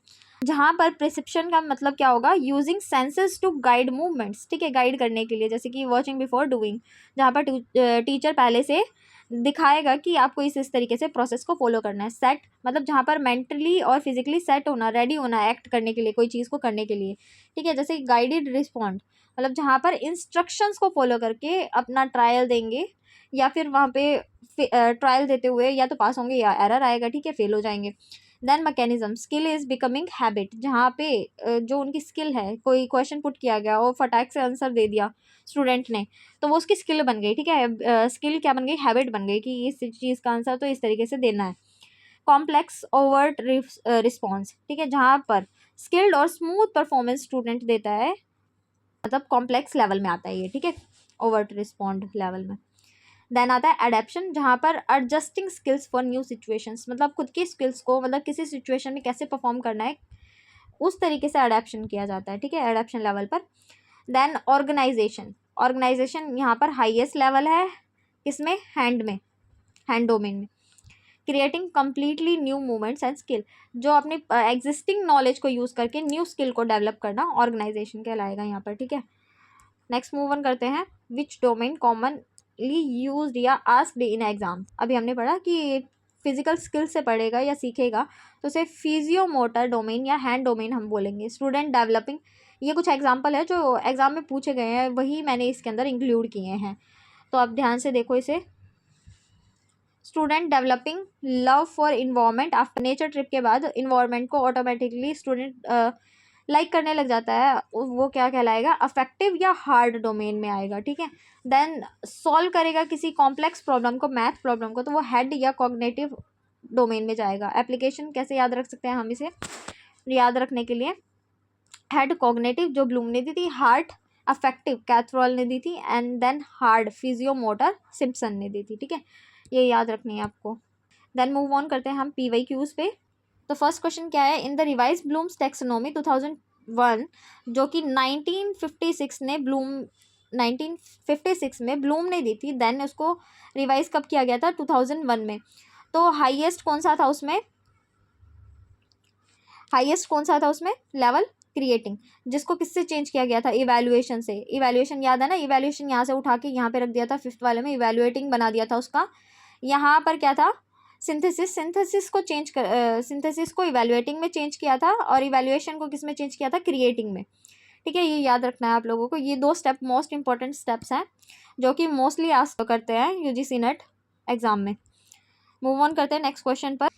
जहाँ पर प्रिसिप्शन का मतलब क्या होगा, using senses to guide movements, ठीक है, गाइड करने के लिए, जैसे कि वॉचिंग बिफोर डूइंग, जहाँ पर टीचर पहले से दिखाएगा कि आपको इस तरीके से प्रोसेस को फॉलो करना है। सेट मतलब जहाँ पर मेंटली और फिजिकली सेट होना, रेडी होना एक्ट करने के लिए, कोई चीज़ को करने के लिए, ठीक है। जैसे गाइडेड रिस्पॉन्ड मतलब जहाँ पर इंस्ट्रक्शंस को फॉलो करके अपना ट्रायल देंगे, या फिर वहाँ पे ट्रायल देते हुए या तो पास होंगे या एरर आएगा, ठीक है, फेल हो जाएंगे। Then mechanism, skill is becoming habit, जहाँ पे जो उनकी स्किल है, कोई क्वेश्चन पुट किया गया और फटाक से आंसर दे दिया स्टूडेंट ने, तो वो उसकी स्किल बन गई, ठीक है। स्किल क्या बन गई, हैबिट बन गई कि इस चीज़ का आंसर तो इस तरीके से देना है। कॉम्प्लेक्स ओवर्ट रिस्पॉन्स, ठीक है, जहाँ पर स्किल्ड और स्मूथ परफॉर्मेंस स्टूडेंट देता है, मतलब कॉम्प्लेक्स लेवल में आता है ये, ठीक है, ओवर्ट रिस्पॉन्ड लेवल में। देन आता है एडेप्शन, जहाँ पर adjusting skills for new situations, मतलब खुद की स्किल्स को, मतलब किसी सिचुएशन में कैसे परफॉर्म करना है उस तरीके से एडेप्शन किया जाता है, ठीक है, एडेप्शन लेवल पर। देन ऑर्गेनाइजेशन, ऑर्गेनाइजेशन यहाँ पर हाईएस्ट लेवल है, किसमें, हैंड में, हैंड डोमेन में। Creating completely new movements and skill, जो अपनी एग्जिस्टिंग नॉलेज को यूज़ करके न्यू स्किल को डेवलप करना ऑर्गेनाइजेशन कहलाएगा यहाँ पर, ठीक है। नेक्स्ट मूव ऑन करते हैं, विच डोमेन कॉमनली यूज्ड या आस्क्ड इन एग्जाम। अभी हमने पढ़ा कि फिजिकल स्किल से पढ़ेगा या सीखेगा तो उसे फिजियो मोटर डोमेन या हैंड डोमेन हम बोलेंगे। स्टूडेंट डेवलपिंग, ये कुछ एग्जाम्पल है जो एग्जाम में पूछे गए हैं, वही मैंने इसके अंदर इंक्लूड किए हैं, तो आप ध्यान से देखो इसे। Student developing love for environment, after nature trip के बाद इन्वायरमेंट को ऑटोमेटिकली स्टूडेंट लाइक करने लग जाता है, वो क्या कहलाएगा, अफेक्टिव या हार्ड डोमेन में आएगा, ठीक है। देन सॉल्व करेगा किसी कॉम्प्लेक्स प्रॉब्लम को, मैथ प्रॉब्लम को, तो वो हेड या कॉग्निटिव डोमेन में जाएगा। एप्लीकेशन कैसे याद रख सकते हैं हम इसे, याद रखने के लिए हेड कॉग्निटिव जो ब्लूम ने दी थी, हार्ट अफेक्टिव कैथरॉल ने दी थी, and then Harrow physio motor Simpson ने दी थी, ठीक है, ये याद रखनी है आपको। देन मूव ऑन करते हैं हम PYQs पे। तो फर्स्ट क्वेश्चन क्या है, in the revised Bloom's taxonomy 2001, जो कि 1956 ने ब्लूम 1956 में ब्लूम ने दी थी, देन उसको रिवाइज कब किया गया था, 2001 में। तो हाईएस्ट कौन सा था उसमें, हाईएस्ट कौन सा था उसमें लेवल, क्रिएटिंग, जिसको किससे चेंज किया गया था, इवैल्यूएशन से। इवैल्यूएशन याद है ना, इवैल्यूएशन यहाँ से उठा के यहाँ पे रख दिया था, फिफ्थ वाले में इवैल्यूएटिंग बना दिया था उसका। यहाँ पर क्या था, सिंथेसिस, सिंथेसिस को चेंज कर सिंथेसिस को इवैल्यूएटिंग में चेंज किया था, और इवैल्यूएशन को किस में चेंज किया था, क्रिएटिंग में, ठीक है। ये याद रखना है आप लोगों को, ये दो स्टेप मोस्ट इंपॉर्टेंट स्टेप्स हैं जो कि मोस्टली आस्क करते हैं UGC नेट एग्जाम में। मूव ऑन करते हैं नेक्स्ट क्वेश्चन पर।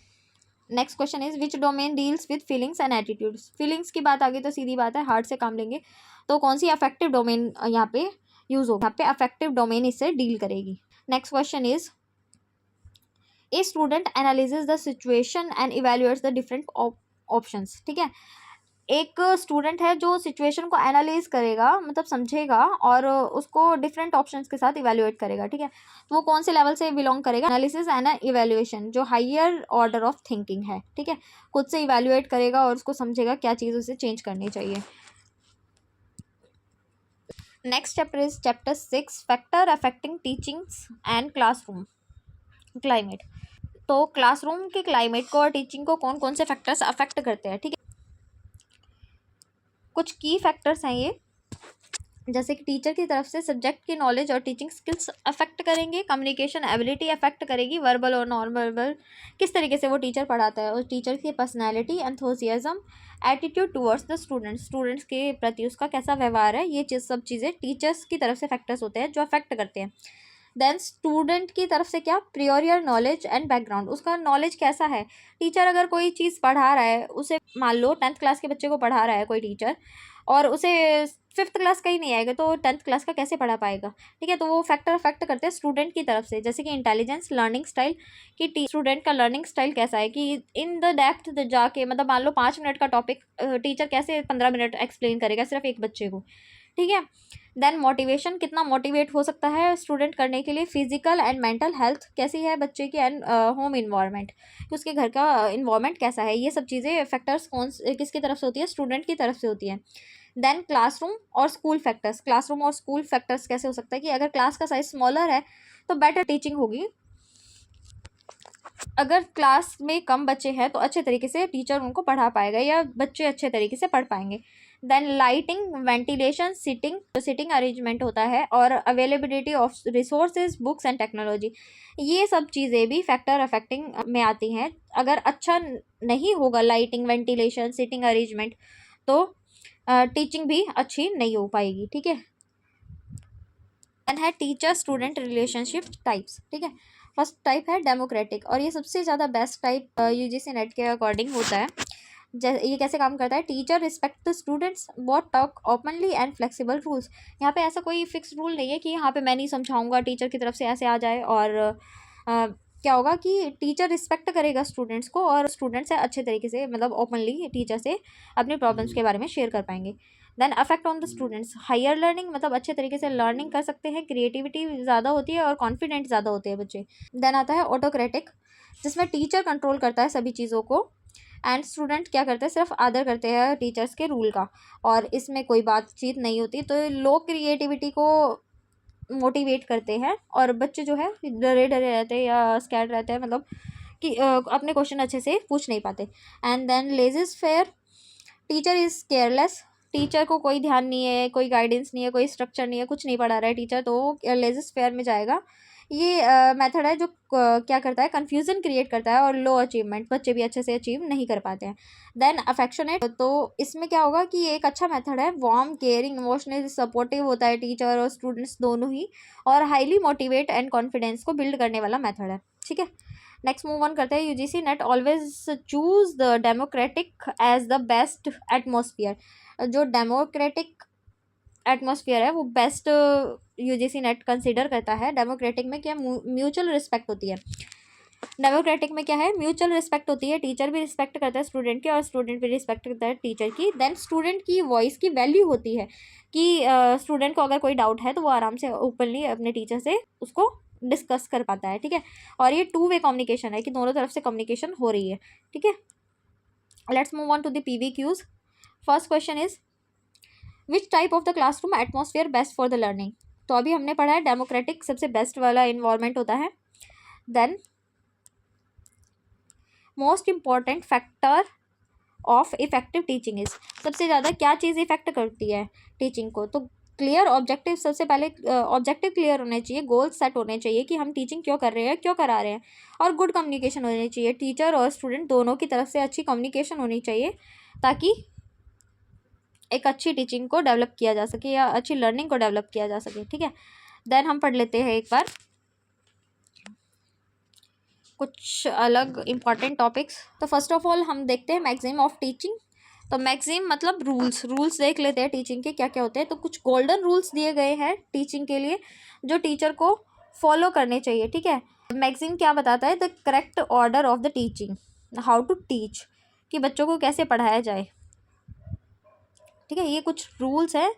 Next question is which domain deals with feelings and attitudes. Feelings की बात आ गई तो सीधी बात है, हार्ट से काम लेंगे, तो कौन सी अफेक्टिव डोमेन यहाँ पे यूज होगा, यहाँ पे अफेक्टिव डोमेन इससे डील करेगी। Next question is a student analysis the situation and evaluates the different options, ठीक है। एक स्टूडेंट है जो सिचुएशन को एनालाइज करेगा, मतलब समझेगा, और उसको डिफरेंट ऑप्शंस के साथ इवेल्युएट करेगा, ठीक है। तो वो कौन से लेवल से बिलोंग करेगा, एनालिसिस एंड इवेल्युएशन, जो हायर ऑर्डर ऑफ थिंकिंग है, ठीक है। खुद से इवेल्युएट करेगा और उसको समझेगा क्या चीज़ उसे चेंज करनी चाहिए। Next chapter is chapter 6, factor affecting teachings and classroom climate. तो क्लासरूम के क्लाइमेट को और टीचिंग को कौन कौन से फैक्टर्स अफेक्ट करते हैं, ठीक है। कुछ की फैक्टर्स हैं ये, जैसे कि टीचर की तरफ से सब्जेक्ट की नॉलेज और टीचिंग स्किल्स अफेक्ट करेंगे, कम्युनिकेशन एबिलिटी अफेक्ट करेगी, वर्बल और नॉन वर्बल किस तरीके से वो टीचर पढ़ाता है, और टीचर की personality, enthusiasm, attitude towards the students के प्रति उसका कैसा व्यवहार है, ये सब चीज़ें टीचर्स की तरफ से फैक्टर्स होते हैं जो अफेक्ट करते हैं। देन स्टूडेंट की तरफ से क्या, प्रियोरियर नॉलेज एंड बैकग्राउंड, उसका नॉलेज कैसा है। टीचर अगर कोई चीज़ पढ़ा रहा है, उसे मान लो 10th क्लास के बच्चे को पढ़ा रहा है कोई टीचर, और उसे 5th क्लास का ही नहीं आएगा, तो 10th क्लास का कैसे पढ़ा पाएगा, ठीक है। तो वो फैक्टर अफेक्ट करते हैं स्टूडेंट की तरफ से, जैसे कि इंटेलिजेंस, लर्निंग स्टाइल, कि स्टूडेंट का लर्निंग स्टाइल कैसा है, कि इन द डेप्थ जाके, मतलब मान लो 5 मिनट का टॉपिक टीचर कैसे 15 मिनट एक्सप्लेन करेगा सिर्फ एक बच्चे को, ठीक है। देन मोटिवेशन, कितना मोटिवेट हो सकता है स्टूडेंट करने के लिए। फिजिकल एंड मेंटल हेल्थ कैसी है बच्चे की, एंड होम इन्वायरमेंट, उसके घर का इन्वायरमेंट कैसा है, ये सब चीज़ें फैक्टर्स किसकी तरफ से होती है, स्टूडेंट की तरफ से होती है। देन क्लासरूम और स्कूल फैक्टर्स, क्लासरूम और स्कूल फैक्टर्स कैसे हो सकता है कि अगर क्लास का साइज स्मॉलर है तो बेटर टीचिंग होगी, अगर क्लास में कम बच्चे हैं तो अच्छे तरीके से टीचर उनको पढ़ा पाएगा या बच्चे अच्छे तरीके से पढ़ पाएंगे। Then lighting, ventilation, seating arrangement होता है, और availability of resources, books and technology, ये सब चीज़ें भी फैक्टर अफेक्टिंग में आती हैं। अगर अच्छा नहीं होगा लाइटिंग, वेंटिलेशन, सिटिंग अरेंजमेंट, तो टीचिंग भी अच्छी नहीं हो पाएगी। ठीक है। देन है टीचर स्टूडेंट रिलेशनशिप टाइप्स। ठीक है। फर्स्ट टाइप है डेमोक्रेटिक, और ये सबसे ज़्यादा बेस्ट टाइप यूजीसी नेट के अकॉर्डिंग होता है। ये कैसे काम करता है? Teacher respect the students, what talk openly and flexible rules. यहाँ पे ऐसा कोई फिक्स रूल नहीं है कि यहाँ पे मैं नहीं समझाऊंगा, टीचर की तरफ से ऐसे आ जाए, और क्या होगा कि टीचर रिस्पेक्ट करेगा स्टूडेंट्स को, और स्टूडेंट्स से अच्छे तरीके से मतलब ओपनली टीचर से अपनी प्रॉब्लम्स के बारे में शेयर कर पाएंगे। Then affect on the students, higher learning, मतलब अच्छे तरीके से लर्निंग कर सकते हैं, क्रिएटिविटी ज़्यादा होती है और कॉन्फिडेंट ज़्यादा होते हैं बच्चे। देन आता है ऑटोक्रेटिक, जिसमें टीचर कंट्रोल करता है सभी चीज़ों को, एंड स्टूडेंट क्या करते हैं? सिर्फ आदर करते हैं टीचर्स के रूल का, और इसमें कोई बातचीत नहीं होती, तो लोग क्रिएटिविटी को मोटिवेट करते हैं, और बच्चे जो है डरे डरे रहते हैं या स्कैर्ड रहते हैं, मतलब कि अपने क्वेश्चन अच्छे से पूछ नहीं पाते। And then laissez faire, teacher is careless, teacher को कोई ध्यान नहीं है, कोई गाइडेंस नहीं है, कोई स्ट्रक्चर नहीं है, कुछ नहीं पढ़ा रहा है टीचर, तो लेजिस फेयर में जाएगा। ये मेथड है जो क्या करता है? कन्फ्यूज़न क्रिएट करता है, और लो अचीवमेंट, बच्चे भी अच्छे से अचीव नहीं कर पाते हैं। देन अफेक्शनेट, तो इसमें क्या होगा कि ये एक अच्छा मेथड है, वार्म, केयरिंग, इमोशनली सपोर्टिव होता है टीचर और स्टूडेंट्स दोनों ही, और हाईली मोटिवेट एंड कॉन्फिडेंस को बिल्ड करने वाला मेथड है। ठीक है। नेक्स्ट मूव ऑन करते हैं। UGC NET always choose the democratic as the best atmosphere. जो डेमोक्रेटिक एटमोसफियर है वो बेस्ट यूजीसी नेट कंसिडर करता है। डेमोक्रेटिक में क्या? म्यूचुअल रिस्पेक्ट होती है। डेमोक्रेटिक में क्या है? म्यूचुअल रिस्पेक्ट होती है, टीचर भी रिस्पेक्ट करता है स्टूडेंट की, और स्टूडेंट भी रिस्पेक्ट करता है टीचर की। देन स्टूडेंट की वॉइस की वैल्यू होती है कि स्टूडेंट को अगर कोई डाउट है तो वो आराम से ओपनली अपने टीचर से उसको डिस्कस कर पाता है। ठीक है। और ये 2 वे कम्युनिकेशन है कि दोनों तरफ से कम्युनिकेशन हो रही है। ठीक है। Let's move on to the PVQs। First question is which type of the classroom atmosphere best for the learning. तो अभी हमने पढ़ा है डेमोक्रेटिक सबसे बेस्ट वाला इन्वायरमेंट होता है। Then most important factor of effective teaching is, सबसे ज़्यादा क्या चीज़ इफेक्ट करती है टीचिंग को? तो क्लियर ऑब्जेक्टिव, सबसे पहले ऑब्जेक्टिव क्लियर होने चाहिए, गोल सेट होने चाहिए कि हम टीचिंग क्यों कर रहे हैं, क्यों करा रहे हैं, और गुड कम्युनिकेशन होनी चाहिए, टीचर और स्टूडेंट दोनों की तरफ से अच्छी कम्युनिकेशन होनी चाहिए, ताकि एक अच्छी टीचिंग को डेवलप किया जा सके या अच्छी लर्निंग को डेवलप किया जा सके। ठीक है। देन हम पढ़ लेते हैं एक बार कुछ अलग इम्पॉर्टेंट टॉपिक्स। तो फर्स्ट ऑफ ऑल हम देखते हैं मैक्सिम ऑफ टीचिंग। तो मैक्सिम मतलब रूल्स देख लेते हैं टीचिंग के क्या क्या होते हैं। तो कुछ गोल्डन रूल्स दिए गए हैं टीचिंग के लिए जो टीचर को फॉलो करने चाहिए। ठीक है। मैक्सिम क्या बताता है? The correct order of the teaching, how to teach, कि बच्चों को कैसे पढ़ाया जाए। ठीक है। ये कुछ रूल्स है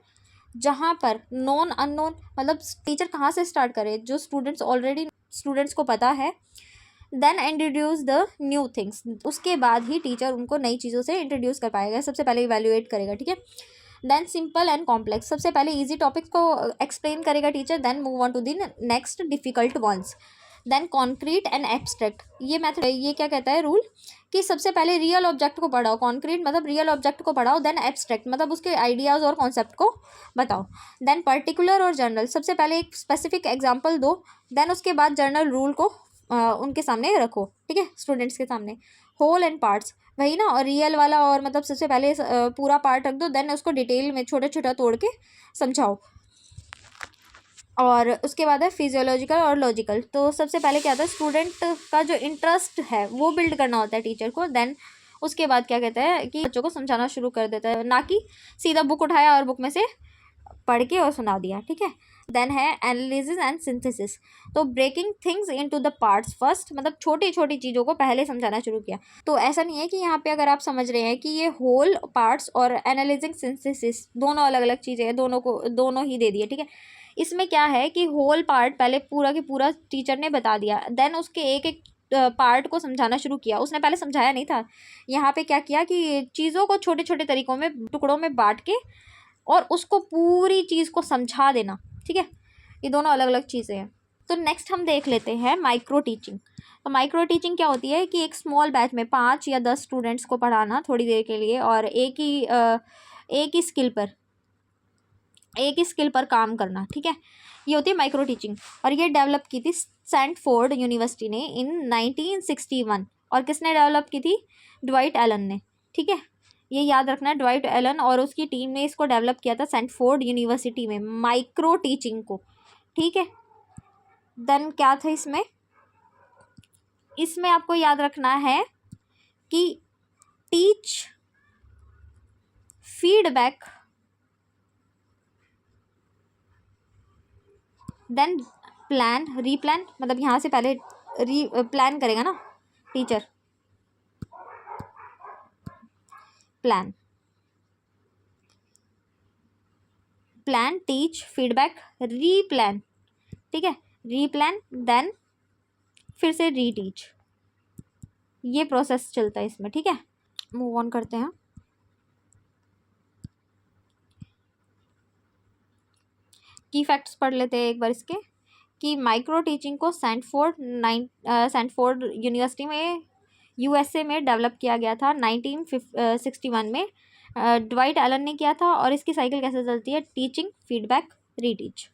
जहाँ पर नॉन अननोन मतलब टीचर कहाँ से स्टार्ट करे, जो स्टूडेंट्स को पता है। Then introduce the new things, उसके बाद ही टीचर उनको नई चीज़ों से इंट्रोड्यूस कर पाएगा, सबसे पहले इवेल्युएट करेगा। ठीक है। देन सिंपल एंड कॉम्प्लेक्स, सबसे पहले इजी टॉपिक्स को एक्सप्लेन करेगा teacher, then move on to the next difficult ones. Then concrete and abstract, ये मेथड, ये क्या कहता है रूल कि सबसे पहले रियल ऑब्जेक्ट को पढ़ाओ, कॉन्क्रीट मतलब रियल ऑब्जेक्ट को पढ़ाओ, देन एब्स्ट्रैक्ट मतलब उसके आइडियाज़ और कॉन्सेप्ट को बताओ। देन पर्टिकुलर और जनरल, सबसे पहले एक स्पेसिफिक एग्जाम्पल दो, देन उसके बाद जनरल रूल को उनके सामने रखो। ठीक है। स्टूडेंट्स के सामने। होल एंड पार्ट्स, वही ना, और रियल वाला, और मतलब सबसे पहले पूरा पार्ट रख दो, देन उसको डिटेल में छोटा छोटा तोड़ के समझाओ। और उसके बाद है फिजियोलॉजिकल और लॉजिकल। तो सबसे पहले क्या होता है? स्टूडेंट का जो इंटरेस्ट है वो बिल्ड करना होता है टीचर को। देन उसके बाद क्या कहता है कि बच्चों को समझाना शुरू कर देता है, ना कि सीधा बुक उठाया और बुक में से पढ़ के और सुना दिया। ठीक है। देन है एनालिसिस एंड सिंथेसिस। तो breaking things into the parts first, मतलब छोटी छोटी चीज़ों को पहले समझाना शुरू किया। तो ऐसा नहीं है कि यहाँ पे अगर आप समझ रहे हैं कि ये होल पार्ट्स और एनालिसिंग सिंथेसिस दोनों अलग अलग चीज़ें हैं, दोनों ही दे दिए। ठीक है। इसमें क्या है कि होल पार्ट पहले पूरा की पूरा टीचर ने बता दिया, देन उसके एक एक पार्ट को समझाना शुरू किया। उसने पहले समझाया नहीं था। यहाँ पे क्या किया कि चीज़ों को छोटे छोटे तरीकों में, टुकड़ों में बांट के और उसको पूरी चीज़ को समझा देना। ठीक है। ये दोनों अलग अलग चीज़ें हैं। तो नेक्स्ट हम देख लेते हैं माइक्रो टीचिंग। तो माइक्रो टीचिंग क्या होती है कि एक स्मॉल बैच में 5 या 10 स्टूडेंट्स को पढ़ाना थोड़ी देर के लिए, और एक ही स्किल पर काम करना, ठीक है। ये होती है माइक्रो टीचिंग, और ये डेवलप की थी सैंडफोर्ड यूनिवर्सिटी ने इन 1961। और किसने डेवलप की थी? ड्वाइट एलन ने, ठीक है। ये याद रखना है, ड्वाइट एलन और उसकी टीम ने इसको डेवलप किया था सैंडफोर्ड यूनिवर्सिटी में, माइक्रो टीचिंग को, ठीक है। देन क्या था इसमें आपको याद रखना है कि teach, feedback, then plan, replan, मतलब यहाँ से पहले प्लान करेगा ना teacher, plan, teach, feedback, replan, ठीक है। रीप्लान देन फिर से रीटीच, ये प्रोसेस चलता है इसमें, ठीक है। मूव ऑन करते हैं। की फैक्ट्स पढ़ लेते हैं एक बार इसके, कि माइक्रो टीचिंग को सैंडफोर्ड यूनिवर्सिटी में यूएसए में डेवलप किया गया था 1961 में। ड्वाइट एलन ने किया था। और इसकी साइकिल कैसे चलती है? टीचिंग, फीडबैक, रीटीच,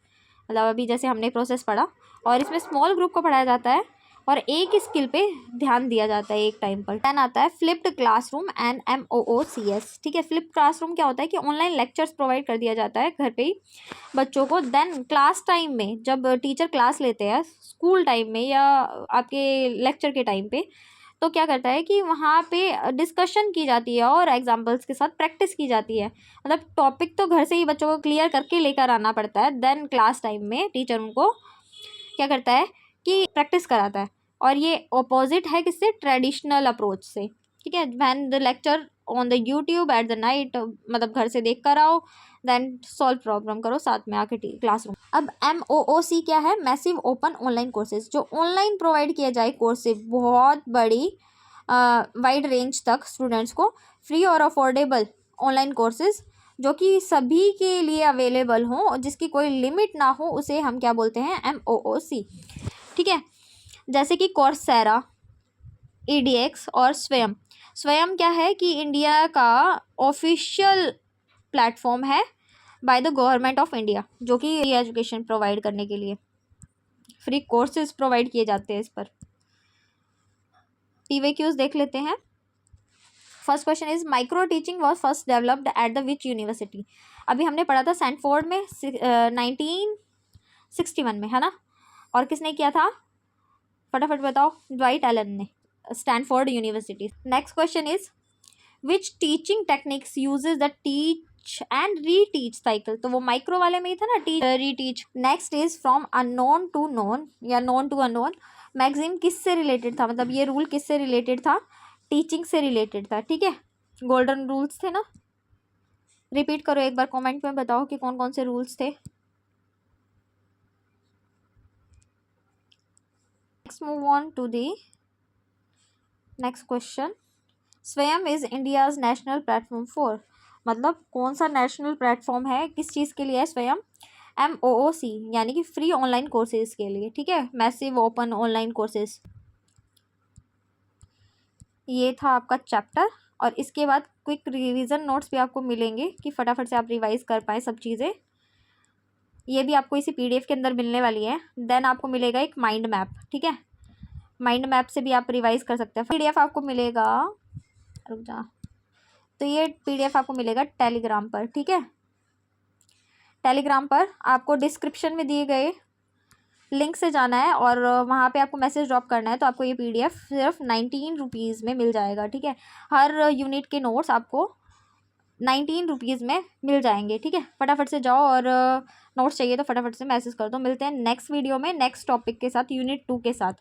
मतलब अभी जैसे हमने प्रोसेस पढ़ा। और इसमें स्मॉल ग्रुप को पढ़ाया जाता है और एक ही स्किल पे ध्यान दिया जाता है एक टाइम पर। देन आता है फ्लिप्ड क्लासरूम एंड MOOCs, ठीक है। फ्लिप्ड क्लासरूम क्या होता है कि ऑनलाइन लेक्चर्स प्रोवाइड कर दिया जाता है घर पे ही बच्चों को। देन क्लास टाइम में, जब टीचर क्लास लेते हैं स्कूल टाइम में या आपके लेक्चर के टाइम पे, तो क्या करता है कि वहाँ पे डिस्कशन की जाती है और एग्जाम्पल्स के साथ प्रैक्टिस की जाती है। मतलब टॉपिक तो घर से ही बच्चों को क्लियर करके लेकर आना पड़ता है। देन क्लास टाइम में टीचर उनको क्या करता है कि प्रैक्टिस कराता है। और ये अपोजिट है किससे? ट्रेडिशनल अप्रोच से, ठीक है। When the lecture on the YouTube at the night, मतलब घर से देख कर आओ, देन सॉल्व प्रॉब्लम करो साथ में आके क्लासरूम। अब MOOC क्या है? मैसिव ओपन ऑनलाइन कोर्सेज, जो ऑनलाइन प्रोवाइड किया जाए कोर्सेज, बहुत बड़ी वाइड रेंज तक स्टूडेंट्स को फ्री और अफोर्डेबल ऑनलाइन कोर्सेज जो कि सभी के लिए अवेलेबल हों, जिसकी कोई लिमिट ना हो, उसे हम क्या बोलते हैं? MOOC, ठीक है। जैसे कि कोर्सेरा, EDX और स्वयं। स्वयं क्या है कि इंडिया का ऑफिशियल प्लेटफॉर्म है by the government of India, जो कि एजुकेशन प्रोवाइड करने के लिए फ्री कोर्सेज प्रोवाइड किए जाते हैं इस पर। PYQs देख लेते हैं। First question is micro teaching was first developed at the which university? अभी हमने पढ़ा था सैंडफोर्ड में 1961 में, है ना। और किसने किया था? फटाफट बताओ। ड्वाइट एलन ने, Stanford University. Next question is which teaching techniques uses the teach and reteach cycle? तो वो माइक्रो वाले में ही था ना, teach reteach. Next is from unknown to known या नोन टू अननोन। मैगजीन किससे रिलेटेड था? मतलब ये रूल किससे रिलेटेड था? टीचिंग से रिलेटेड था, ठीक है। गोल्डन रूल्स थे ना। रिपीट करो एक बार, कमेंट में बताओ कि कौन कौन से रूल्स थे। Next move on to the next question. स्वयं is India's national platform for, मतलब कौन सा नेशनल प्लेटफॉर्म है, किस चीज़ के लिए है स्वयं? MOOC यानी कि फ्री ऑनलाइन कोर्सेज के लिए, ठीक है। Massive open online courses. ये था आपका चैप्टर। और इसके बाद क्विक रिवीजन नोट्स भी आपको मिलेंगे कि फटाफट से आप रिवाइज कर पाए सब चीज़ें। ये भी आपको इसी PDF के अंदर मिलने वाली है। देन आपको मिलेगा एक माइंड मैप, ठीक है। माइंड मैप से भी आप रिवाइज कर सकते हैं। PDF आपको मिलेगा, रुक जा, तो ये PDF आपको मिलेगा टेलीग्राम पर, ठीक है। टेलीग्राम पर आपको डिस्क्रिप्शन में दिए गए लिंक से जाना है और वहाँ पे आपको मैसेज ड्रॉप करना है, तो आपको ये PDF सिर्फ 19 रुपीज़ में मिल जाएगा, ठीक है। हर यूनिट के नोट्स आपको 19 रुपीज़ में मिल जाएंगे, ठीक है। फटाफट से जाओ और नोट्स चाहिए तो फटाफट से मैसेज कर दो। मिलते हैं नेक्स्ट वीडियो में नेक्स्ट टॉपिक के साथ, यूनिट 2 के साथ।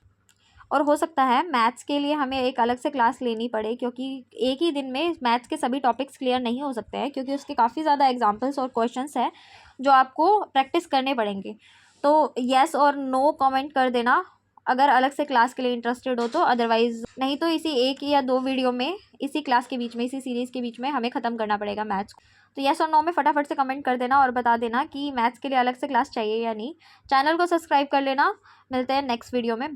और हो सकता है मैथ्स के लिए हमें एक अलग से क्लास लेनी पड़े, क्योंकि एक ही दिन में मैथ्स के सभी टॉपिक्स क्लियर नहीं हो सकते हैं, क्योंकि उसके काफ़ी ज़्यादा एग्जांपल्स और क्वेश्चंस हैं जो आपको प्रैक्टिस करने पड़ेंगे। तो येस और नो कमेंट कर देना अगर अलग से क्लास के लिए इंटरेस्टेड हो तो, अदरवाइज नहीं तो इसी 1 या 2 वीडियो में, इसी क्लास के बीच में, इसी सीरीज़ के बीच में हमें ख़त्म करना पड़ेगा मैथ्स को। तो येस और नो में फटाफट से कमेंट कर देना और बता देना कि मैथ्स के लिए अलग से क्लास चाहिए या नहीं। चैनल को सब्सक्राइब कर लेना। मिलते हैं नेक्स्ट वीडियो में।